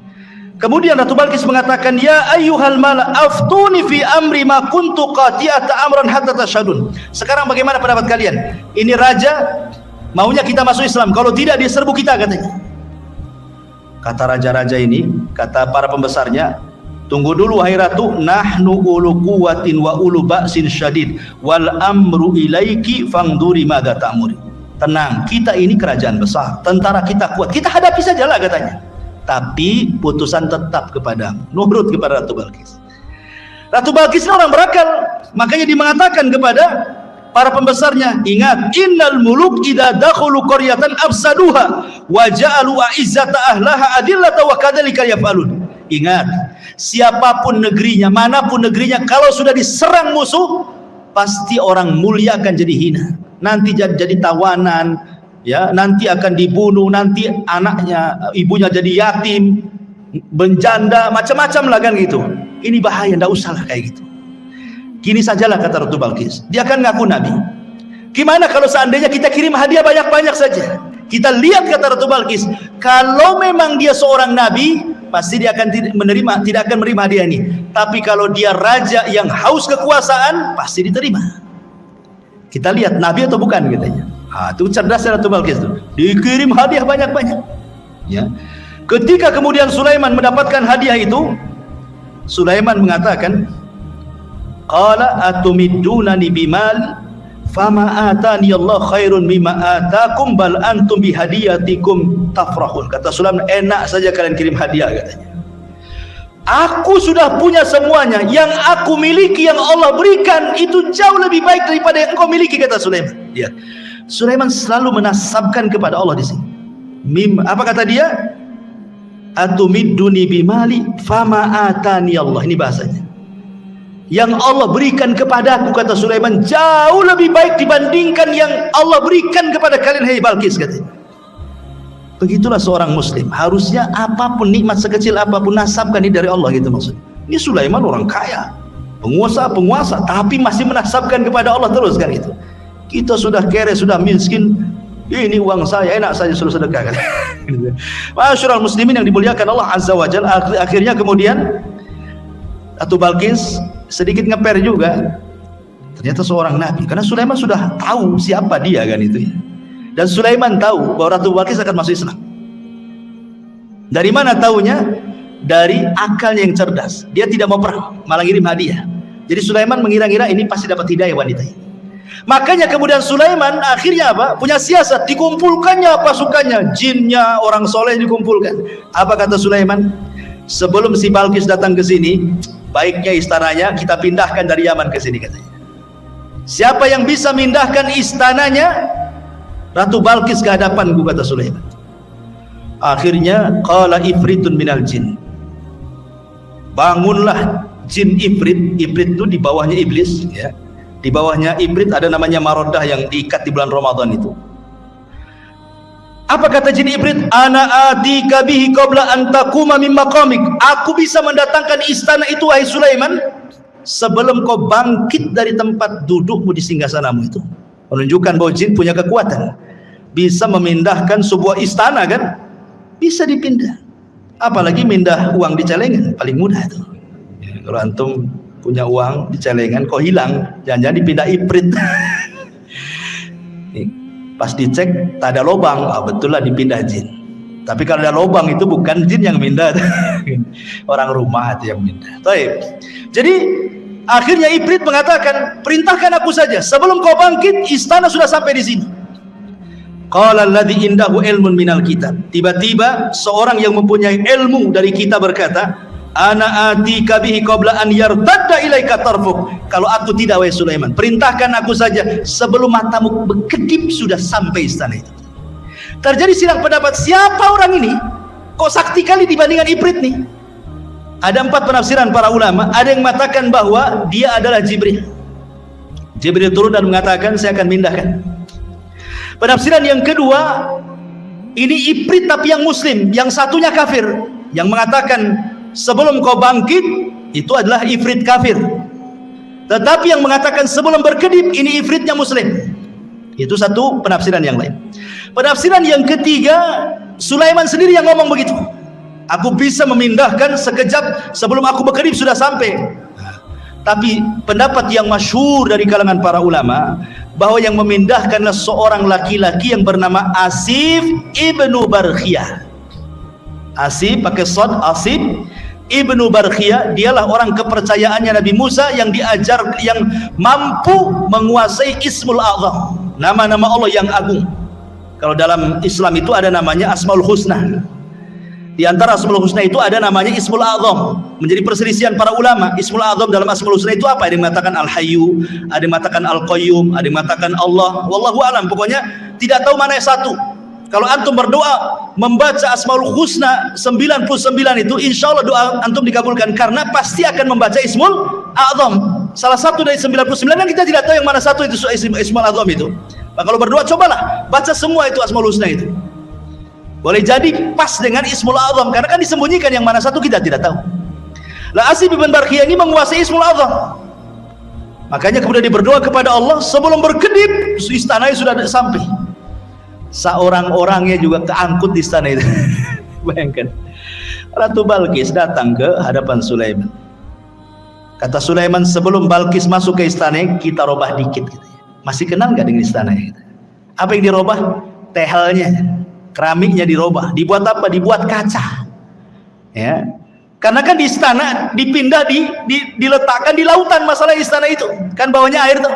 Kemudian Ratu Balqis mengatakan, ya ayyuhal mala aftuni fi amri ma kuntu qati'ata amran hatta tashhadun. Sekarang bagaimana pendapat kalian? Ini raja maunya kita masuk Islam, kalau tidak dia serbu kita, katanya. Kata raja-raja ini, kata para pembesarnya, tunggu dulu wahai ratu, nahnu ulu quwwatin wa ulu ba'sin syadid wal amru ilaiki fangduri madza ta'muri. Tenang, kita ini kerajaan besar, tentara kita kuat, kita hadapi sajalah, katanya. Tapi putusan tetap kepadamu, nurut kepada Ratu Balqis. Ratu Balqis ini orang berakal, makanya dia mengatakan kepada para pembesarnya, ingat, innal muluk idza dakhulu qaryatan afsaduha wa ja'alu a'izzata ahlaha adillata wa kadzalika yaf'alun. Ingat, siapapun negerinya, manapun negerinya, kalau sudah diserang musuh, pasti orang mulia akan jadi hina. Nanti jadi tawanan, ya, nanti akan dibunuh, nanti anaknya, ibunya jadi yatim, menjanda, macam-macam lah kan gitu. Ini bahaya, enggak usah lah kayak gitu. Gini sajalah, kata Ratu Balqis, dia kan ngaku nabi. Gimana kalau seandainya kita kirim hadiah banyak-banyak saja? Kita lihat, kata Ratu Balqis, kalau memang dia seorang nabi, pasti dia akan tidak akan menerima hadiah ini. Tapi kalau dia raja yang haus kekuasaan, pasti diterima. Kita lihat nabi atau bukan, katanya. Itu cerdas Ratu Balqis itu. Dikirim hadiah banyak-banyak. Ya. Ketika kemudian Sulaiman mendapatkan hadiah itu, Sulaiman mengatakan, qala atumiddunani bimal Fama atani Allah khairun mimma atakum bal antum bihadiyatikum tafrahun. Kata Sulaiman, enak saja kalian kirim hadiah katanya. Aku sudah punya semuanya, yang aku miliki, yang Allah berikan itu jauh lebih baik daripada yang engkau miliki, kata Sulaiman. Ya. Sulaiman selalu menasabkan kepada Allah di sini. Apa kata dia? Atumiduni bimali fama atani Allah. Ini bahasanya. Yang Allah berikan kepadaku, kata Sulaiman, jauh lebih baik dibandingkan yang Allah berikan kepada kalian, hai Balqis, katanya. Begitulah seorang muslim, harusnya apapun nikmat sekecil apapun nasabkan ini dari Allah, gitu maksudnya. Ini Sulaiman orang kaya, penguasa, tapi masih menasabkan kepada Allah terus, kan gitu. Kita sudah kere, sudah miskin, ini uang saya, enak saja suruh sedekah, kan. Masyaallah muslimin yang dimuliakan Allah Azza wa Jalla. Akhirnya kemudian Ratu Balqis sedikit ngeper juga, ternyata seorang nabi, karena Sulaiman sudah tahu siapa dia, kan itu ya. Dan Sulaiman tahu bahwa Ratu Balqis akan masuk Islam. Dari mana tahunya? Dari akalnya yang cerdas. Dia tidak mau perang, malah ngirim hadiah. Jadi Sulaiman mengira-ngira ini pasti dapat hidayah wanita ini. Makanya kemudian Sulaiman akhirnya apa? Punya siasat, dikumpulkannya pasukannya, jinnya, orang soleh dikumpulkan. Apa kata Sulaiman? Sebelum si Balqis datang ke sini, baiknya istananya kita pindahkan dari Yaman ke sini, katanya. Siapa yang bisa mindahkan istananya Ratu Balqis ke hadapanku, kata Sulaiman. Akhirnya qala ifritun minal jin, bangunlah jin ifrit. Ifrit itu di bawahnya iblis, ya. Di bawahnya ifrit ada namanya Marodah yang diikat di bulan Ramadan itu. Apa kata jin ifrit? Ana atika bihi qabla an taquma min maqamik. Aku bisa mendatangkan istana itu, wahai Sulaiman, sebelum kau bangkit dari tempat dudukmu di singgasanamu itu. Menunjukkan bahwa jin punya kekuatan, bisa memindahkan sebuah istana, kan? Bisa dipindah. Apalagi mindah uang di celengan, paling mudah itu. Ya, kalau antum punya uang di celengan kok hilang, jangan-jangan dipindah ifrit. Pas dicek tak ada lubang, betul lah dipindah jin. Tapi kalau ada lubang itu bukan jin yang mindah, orang rumah itu yang mindah. Baik. Jadi akhirnya ifrit mengatakan, perintahkan aku saja, sebelum kau bangkit istana sudah sampai di sini. Qala alladzi indahu ilmun minal kitab. Tiba-tiba seorang yang mempunyai ilmu dari kitab berkata, ana atika bihi qabla an yartadda ilaika tarfuk. Kalau aku tidak, wahai Sulaiman, perintahkan aku saja sebelum matamu berkedip sudah sampai istana itu. Terjadi silang pendapat, siapa orang ini kok sakti kali dibandingkan ifrit nih. Ada 4 penafsiran para ulama. Ada yang mengatakan bahwa dia adalah Jibril. Jibril turun dan mengatakan, saya akan mindahkan. Penafsiran yang kedua, ini ifrit tapi yang muslim, yang satunya kafir, yang mengatakan sebelum kau bangkit itu adalah ifrit kafir. Tetapi yang mengatakan sebelum berkedip ini ifritnya muslim. Itu satu penafsiran yang lain. Penafsiran yang ketiga, Sulaiman sendiri yang ngomong begitu. Aku bisa memindahkan sekejap sebelum aku berkedip sudah sampai. Tapi pendapat yang masyhur dari kalangan para ulama bahwa yang memindahkanlah seorang laki-laki yang bernama Asif ibnu Barkhiyah. Asif pakai sod, Asif ibnu Barkhiyah, dialah orang kepercayaannya Nabi Musa yang diajar, yang mampu menguasai Ismul A'zam, nama-nama Allah yang agung. Kalau dalam Islam itu ada namanya Asmaul Husna. Di antara Asmaul Husna itu ada namanya Ismul A'zam. Menjadi perselisihan para ulama, Ismul A'zam dalam Asmaul Husna itu apa? Ada yang mengatakan Al-Hayyu, ada yang mengatakan Al-Qayyum, ada yang mengatakan Allah. Wallahu a'lam. Pokoknya tidak tahu mana yang satu. Kalau antum berdoa membaca Asmaul Husna 99 itu, insya Allah doa antum dikabulkan, karena pasti akan membaca Ismul A'zam. Salah satu dari 99 yang kita tidak tahu yang mana satu itu Ismul A'zam itu. Nah, kalau berdoa cobalah baca semua itu Asmaul Husna itu. Boleh jadi pas dengan Ismul A'zam, karena kan disembunyikan yang mana satu kita tidak tahu. Lah Asif bin Barkhiyah ini menguasai Ismul A'zam. Makanya kemudian dia berdoa kepada Allah, sebelum berkedip istananya sudah sampai. Seorang-orangnya juga keangkut di istana itu. Bayangkan. Ratu Balqis datang ke hadapan Sulaiman. Kata Sulaiman, sebelum Balqis masuk ke istana, kita robah dikit. Masih kenal nggak dengan istana? Apa yang dirobah? Tehelnya. Keramiknya dirubah, dibuat apa? Dibuat kaca. Ya. Karena kan di istana dipindah, diletakkan di lautan, masalah istana itu. Kan bawahnya air tuh.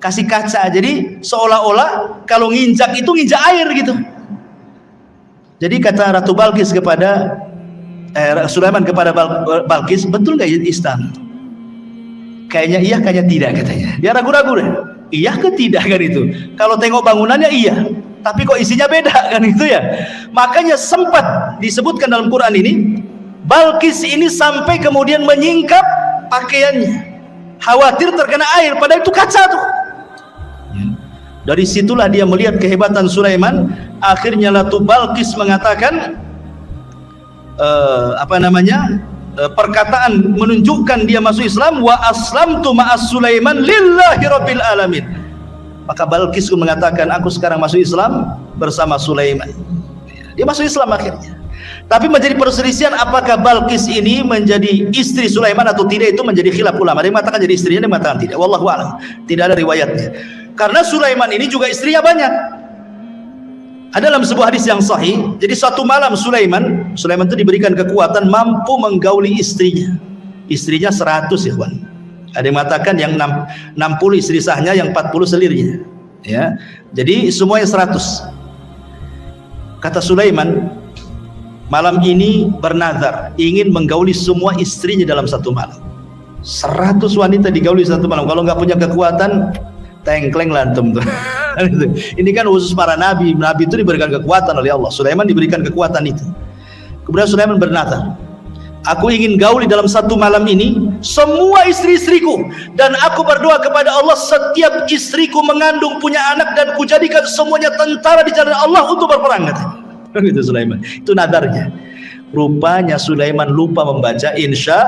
kasih kaca. Jadi seolah-olah kalau nginjak itu nginjak air gitu. Jadi kata Ratu Balkis kepada Sulaiman kepada Balkis, betul nggak istana? Kayaknya iya, kayaknya tidak katanya. Dia ragu-ragu deh. Iya ke tidak kan itu? Kalau tengok bangunannya iya, tapi kok isinya beda kan itu ya. Makanya sempat disebutkan dalam Quran ini, Balkis ini sampai kemudian menyingkap pakaiannya, khawatir terkena air, padahal itu kaca tuh. Dari situlah dia melihat kehebatan Sulaiman. Akhirnya Ratu Balkis mengatakan perkataan menunjukkan dia masuk Islam, wa aslamtu ma'as Sulaiman lillahi rabbil alamin. Maka Balkis pun mengatakan, aku sekarang masuk Islam bersama Sulaiman. Dia masuk Islam akhirnya. Tapi menjadi perselisihan apakah Balkis ini menjadi istri Sulaiman atau tidak, itu menjadi khilaf ulama. Ada yang mengatakan jadi istrinya, ada yang mengatakan tidak. Wallahu a'lam. Tidak ada riwayatnya. Karena Sulaiman ini juga istrinya banyak. Ada dalam sebuah hadis yang sahih. Jadi suatu malam Sulaiman itu diberikan kekuatan mampu menggauli istrinya. Istrinya 100 ya kawan. Ada yang mengatakan yang 60 istri sahnya, yang 40 selirnya. Ya. Jadi semuanya 100. Kata Sulaiman, malam ini bernazar ingin menggauli semua istrinya dalam satu malam. 100 wanita digauli satu malam. Kalau nggak punya kekuatan, tengkleng lantum tuh. Ini kan khusus para nabi. Nabi itu diberikan kekuatan oleh Allah. Sulaiman diberikan kekuatan itu. Kemudian Sulaiman bernazar, aku ingin gauli dalam satu malam ini semua istri-istriku, dan aku berdoa kepada Allah setiap istriku mengandung punya anak, dan kujadikan semuanya tentara di jalan Allah untuk berperang. Itu Sulaiman. Itu nadarnya. Rupanya Sulaiman lupa membaca insya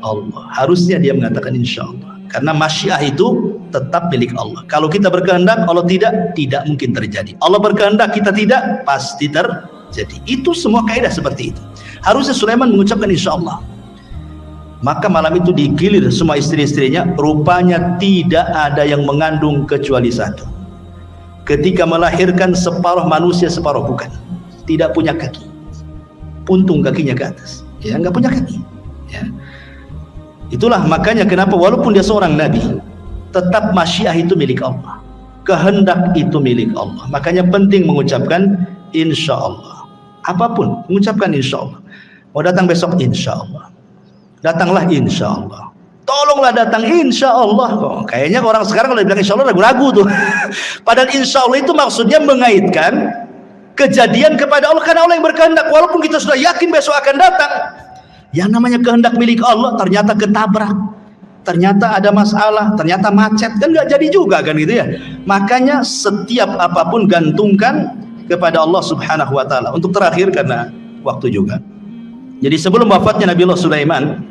Allah. Harusnya dia mengatakan insya Allah. Karena masyiah itu tetap milik Allah. Kalau kita berkehendak, Allah tidak mungkin terjadi. Allah berkehendak, kita tidak, pasti terjadi. Itu semua kaidah seperti itu. Harusnya Sulaiman mengucapkan insya Allah. Maka malam itu digilir semua istri-istrinya. Rupanya tidak ada yang mengandung kecuali satu. Ketika melahirkan, separuh manusia, separuh bukan. Tidak punya kaki. Puntung kakinya ke atas. Ya, nggak punya kaki. Ya. Itulah makanya kenapa walaupun dia seorang nabi, tetap masyiah itu milik Allah, kehendak itu milik Allah. Makanya penting mengucapkan insya Allah. Apapun mengucapkan insya Allah. Mau datang besok insya Allah, datanglah insya Allah. Tolonglah datang insya Allah. Oh, kayaknya orang sekarang kalau bilang insya Allah ragu-ragu tuh. Padahal insya Allah itu maksudnya mengaitkan kejadian kepada Allah, karena Allah yang berkehendak. Walaupun kita sudah yakin besok akan datang, yang namanya kehendak milik Allah ternyata ketabrak, ternyata ada masalah, ternyata macet, kan nggak jadi juga kan gitu ya. Makanya setiap apapun gantungkan kepada Allah Subhanahu wa taala. Untuk terakhir karena waktu juga. Jadi sebelum wafatnya Nabiullah Sulaiman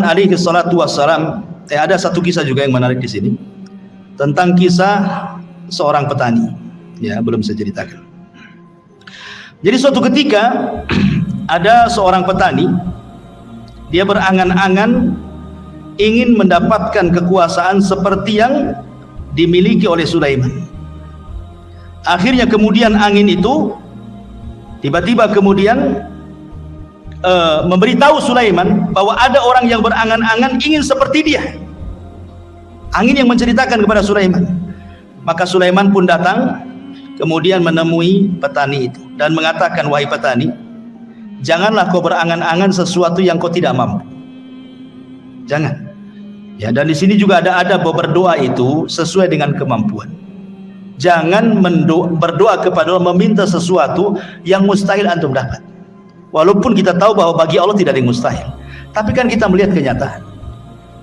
alaihi salatu wassalam, ada satu kisah juga yang menarik di sini tentang kisah seorang petani. Ya, belum saya ceritakan. Jadi suatu ketika ada seorang petani, dia berangan-angan ingin mendapatkan kekuasaan seperti yang dimiliki oleh Sulaiman. Akhirnya kemudian angin itu tiba-tiba kemudian memberitahu Sulaiman bahwa ada orang yang berangan-angan ingin seperti dia. Angin yang menceritakan kepada Sulaiman. Maka Sulaiman pun datang kemudian menemui petani itu dan mengatakan, wahai petani, janganlah kau berangan-angan sesuatu yang kau tidak mampu. Jangan. Ya, dan di sini juga ada bahwa berdoa itu sesuai dengan kemampuan. Jangan berdoa kepada Allah meminta sesuatu yang mustahil antum dapat. Walaupun kita tahu bahwa bagi Allah tidak ada yang mustahil. Tapi kan kita melihat kenyataan.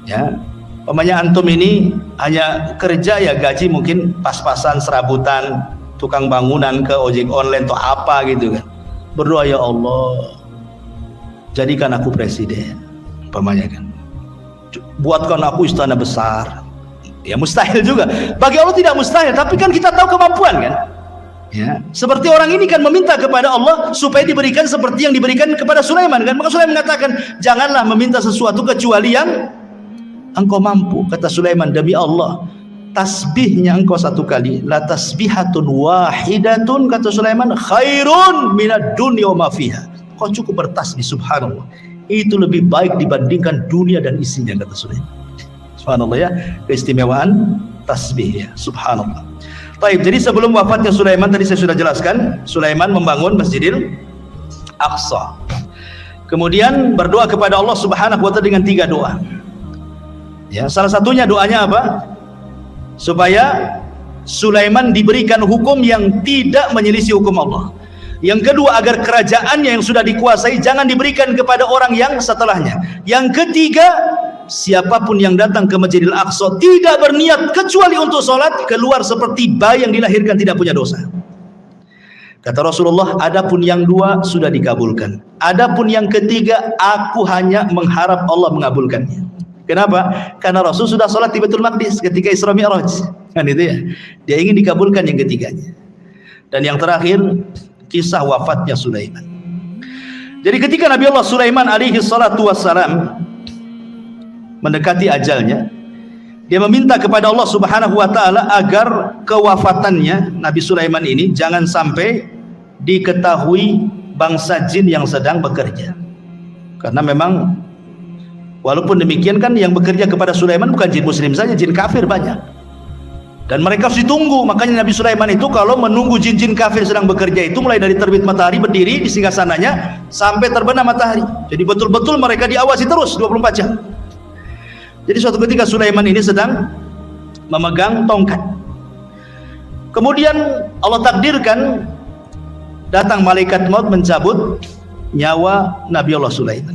Ya, umpamanya antum ini hanya kerja ya gaji mungkin pas-pasan, serabutan, tukang bangunan, ke ojek online atau apa gitu kan. Berdoa, ya Allah, jadikan aku presiden, umpamanya kan. Buatkan aku istana besar. Ya mustahil juga. Bagi Allah tidak mustahil, tapi kan kita tahu kemampuan kan. Ya, seperti orang ini kan meminta kepada Allah supaya diberikan seperti yang diberikan kepada Sulaiman kan. Maka Sulaiman mengatakan, janganlah meminta sesuatu kecuali yang engkau mampu. Kata Sulaiman, demi Allah, tasbihnya engkau satu kali, la tasbihatun wahidatun, kata Sulaiman, khairun minad dunya wa ma fiha. Kau cukup bertasbih, subhanallah, itu lebih baik dibandingkan dunia dan isinya, kata Sulaiman. Subhanallah ya, keistimewaan tasbih ya, subhanallah. Baik, jadi sebelum wafatnya Sulaiman tadi saya sudah jelaskan, Sulaiman membangun Masjidil Aqsa. Kemudian berdoa kepada Allah Subhanahu wa taala dengan 3 doa. Ya, salah satunya doanya apa? Supaya Sulaiman diberikan hukum yang tidak menyelisih hukum Allah. Yang kedua, agar kerajaannya yang sudah dikuasai jangan diberikan kepada orang yang setelahnya. Yang ketiga, siapapun yang datang ke Masjidil Aqsa tidak berniat kecuali untuk sholat, keluar seperti bayi yang dilahirkan tidak punya dosa. Kata Rasulullah, adapun yang 2 sudah dikabulkan. Adapun yang ketiga, aku hanya mengharap Allah mengabulkannya. Kenapa? Karena Rasul sudah sholat di Baitul Maqdis ketika Isra Mi'raj. Kan itu ya. Dia ingin dikabulkan yang ketiganya. Dan yang terakhir, kisah wafatnya Sulaiman. Jadi ketika Nabi Allah Sulaiman alaihi salatu wassalam mendekati ajalnya, dia meminta kepada Allah Subhanahu wa taala agar kewafatannya Nabi Sulaiman ini jangan sampai diketahui bangsa jin yang sedang bekerja. Karena memang walaupun demikian kan yang bekerja kepada Sulaiman bukan jin muslim saja, jin kafir banyak. Dan mereka harus ditunggu. Makanya Nabi Sulaiman itu kalau menunggu jin-jin kafir sedang bekerja itu mulai dari terbit matahari berdiri di singgasananya sampai terbenam matahari. Jadi betul-betul mereka diawasi terus 24 jam. Jadi suatu ketika Sulaiman ini sedang memegang tongkat. Kemudian Allah takdirkan datang malaikat maut mencabut nyawa Nabi Allah Sulaiman.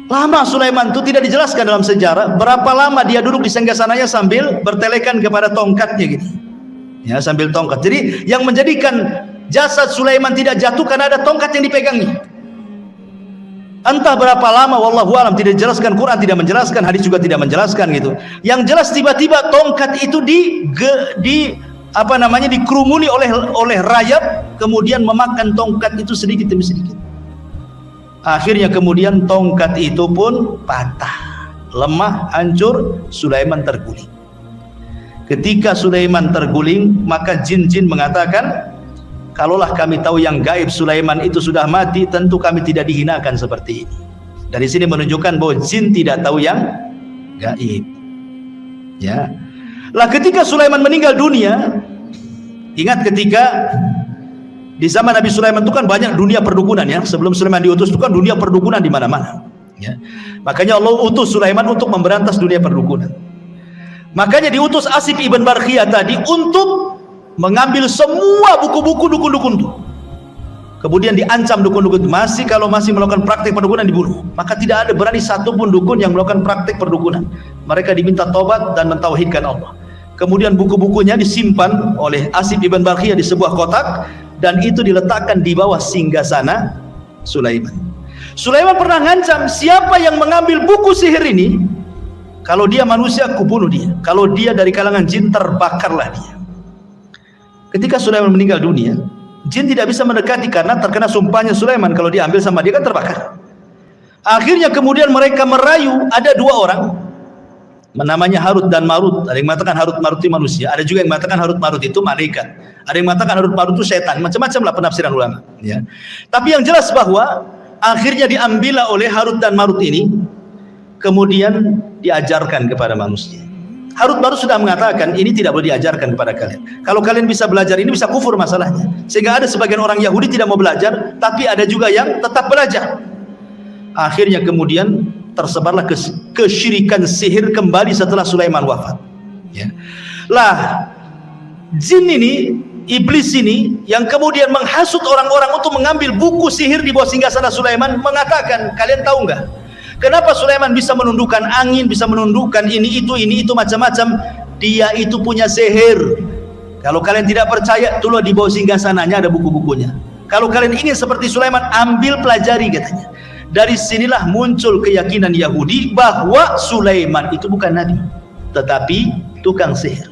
Lama Sulaiman itu tidak dijelaskan dalam sejarah berapa lama dia duduk di singgasananya sambil bertelekan kepada tongkatnya gitu. Ya, sambil tongkat. Jadi yang menjadikan jasad Sulaiman tidak jatuh karena ada tongkat yang dipegangnya. Entah berapa lama, wallahu alam, tidak dijelaskan, Quran tidak menjelaskan, hadis juga tidak menjelaskan gitu. Yang jelas tiba-tiba tongkat itu dikerumuni oleh rayap, kemudian memakan tongkat itu sedikit demi sedikit. Akhirnya kemudian tongkat itu pun patah, lemah, hancur, Sulaiman terguling. Ketika Sulaiman terguling, maka jin-jin mengatakan, kalaulah kami tahu yang gaib Sulaiman itu sudah mati, tentu kami tidak dihinakan seperti ini. Dari sini menunjukkan bahwa jin tidak tahu yang gaib. Ya. Lah ketika Sulaiman meninggal dunia, ingat ketika di zaman Nabi Sulaiman itu kan banyak dunia perdukunan ya. Sebelum Sulaiman diutus itu kan dunia perdukunan di mana-mana. Ya. Makanya Allah utus Sulaiman untuk memberantas dunia perdukunan. Makanya diutus Asif ibn Barkhiyah tadi untuk mengambil semua buku-buku dukun-dukun itu. Kemudian diancam dukun-dukun itu, kalau masih melakukan praktik perdukunan dibunuh. Maka tidak ada berani satupun dukun yang melakukan praktik perdukunan. Mereka diminta tobat dan mentauhidkan Allah. Kemudian buku-bukunya disimpan oleh Asif ibn Barkhiyah di sebuah kotak, dan itu diletakkan di bawah singgasana Sulaiman. Sulaiman pernah ngancam, siapa yang mengambil buku sihir ini, kalau dia manusia aku bunuh dia, kalau dia dari kalangan jin terbakarlah dia. Ketika Sulaiman meninggal dunia, jin tidak bisa mendekati karena terkena sumpahnya Sulaiman, kalau diambil sama dia kan terbakar. Akhirnya kemudian mereka merayu, ada 2 orang namanya Harut dan Marut. Ada yang mengatakan Harut Marut itu manusia, ada juga yang mengatakan Harut Marut itu malaikat, ada yang mengatakan Harut Marut itu setan, macam-macam lah penafsiran ulama ya. Tapi yang jelas bahwa akhirnya diambillah oleh Harut dan Marut ini, kemudian diajarkan kepada manusia. Harut Marut sudah mengatakan ini tidak boleh diajarkan kepada kalian. Kalau kalian bisa belajar ini bisa kufur masalahnya. Sehingga ada sebagian orang Yahudi tidak mau belajar, tapi ada juga yang tetap belajar. Akhirnya kemudian tersebarlah kesyirikan sihir kembali setelah Sulaiman wafat. Ya. Lah, jin ini, iblis ini, yang kemudian menghasut orang-orang untuk mengambil buku sihir di bawah singgasana Sulaiman, mengatakan, kalian tahu nggak? Kenapa Sulaiman bisa menundukkan angin, bisa menundukkan ini itu macam-macam? Dia itu punya sihir. Kalau kalian tidak percaya, tolong di bawah singgasananya ada buku-bukunya. Kalau kalian ingin seperti Sulaiman, ambil pelajari katanya. Dari sinilah muncul keyakinan Yahudi bahwa Sulaiman itu bukan nabi, tetapi tukang sihir.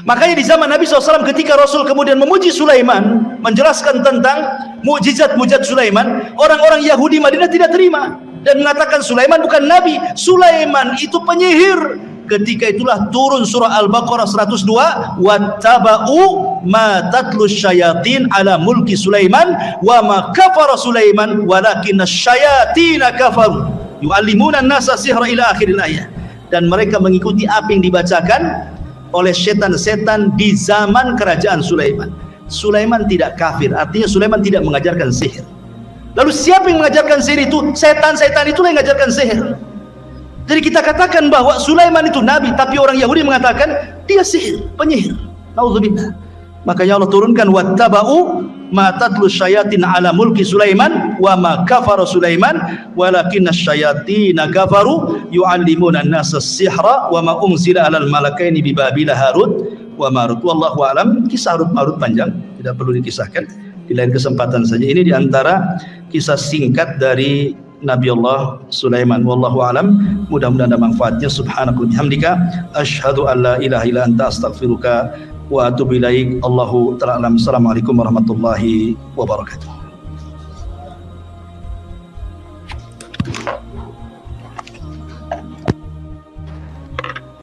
Makanya di zaman Nabi SAW ketika Rasul kemudian memuji Sulaiman, menjelaskan tentang mukjizat-mukjizat Sulaiman, orang-orang Yahudi Madinah tidak terima dan mengatakan Sulaiman bukan nabi, Sulaiman itu penyihir. Ketika itulah turun surah Al-Baqarah 102, wattaba'u ma tatlu syayatin ala mulki Sulaiman wa ma kafara Sulaiman walakinna syayatina kafaru yu'allimuna an-nasa sihra ila akhiril ayat. dan mereka mengikuti apa yang dibacakan oleh setan-setan di zaman kerajaan Sulaiman. Sulaiman tidak kafir, artinya Sulaiman tidak mengajarkan sihir. Lalu siapa yang mengajarkan sihir itu? Setan-setan itulah yang mengajarkan sihir. Jadi kita katakan bahwa Sulaiman itu nabi, tapi orang Yahudi mengatakan dia sihir, penyihir. Nauzubillah. Makanya Allah turunkan wattaba'u ma tatlu syayatin ala mulki Sulaiman wa ma kafara Sulaiman walakinna syayatina kafaru yu'allimuna an-nasa as-sihra wa ma unzila 'alal malakaini bi Babila Harut wa Marut. Wallahu a'lam. Kisah Harut Marut panjang, tidak perlu dikisahkan, di lain kesempatan saja. Ini diantara kisah singkat dari Nabi Allah Sulaiman. Wallahu a'lam. Mudah-mudahan ada manfaatnya. Subhanaka wa bihamdika asyhadu an la ilaha illa anta astaghfiruka wa atubu ilaik. Allahu ta'ala alam. Assalamualaikum warahmatullahi wabarakatuh.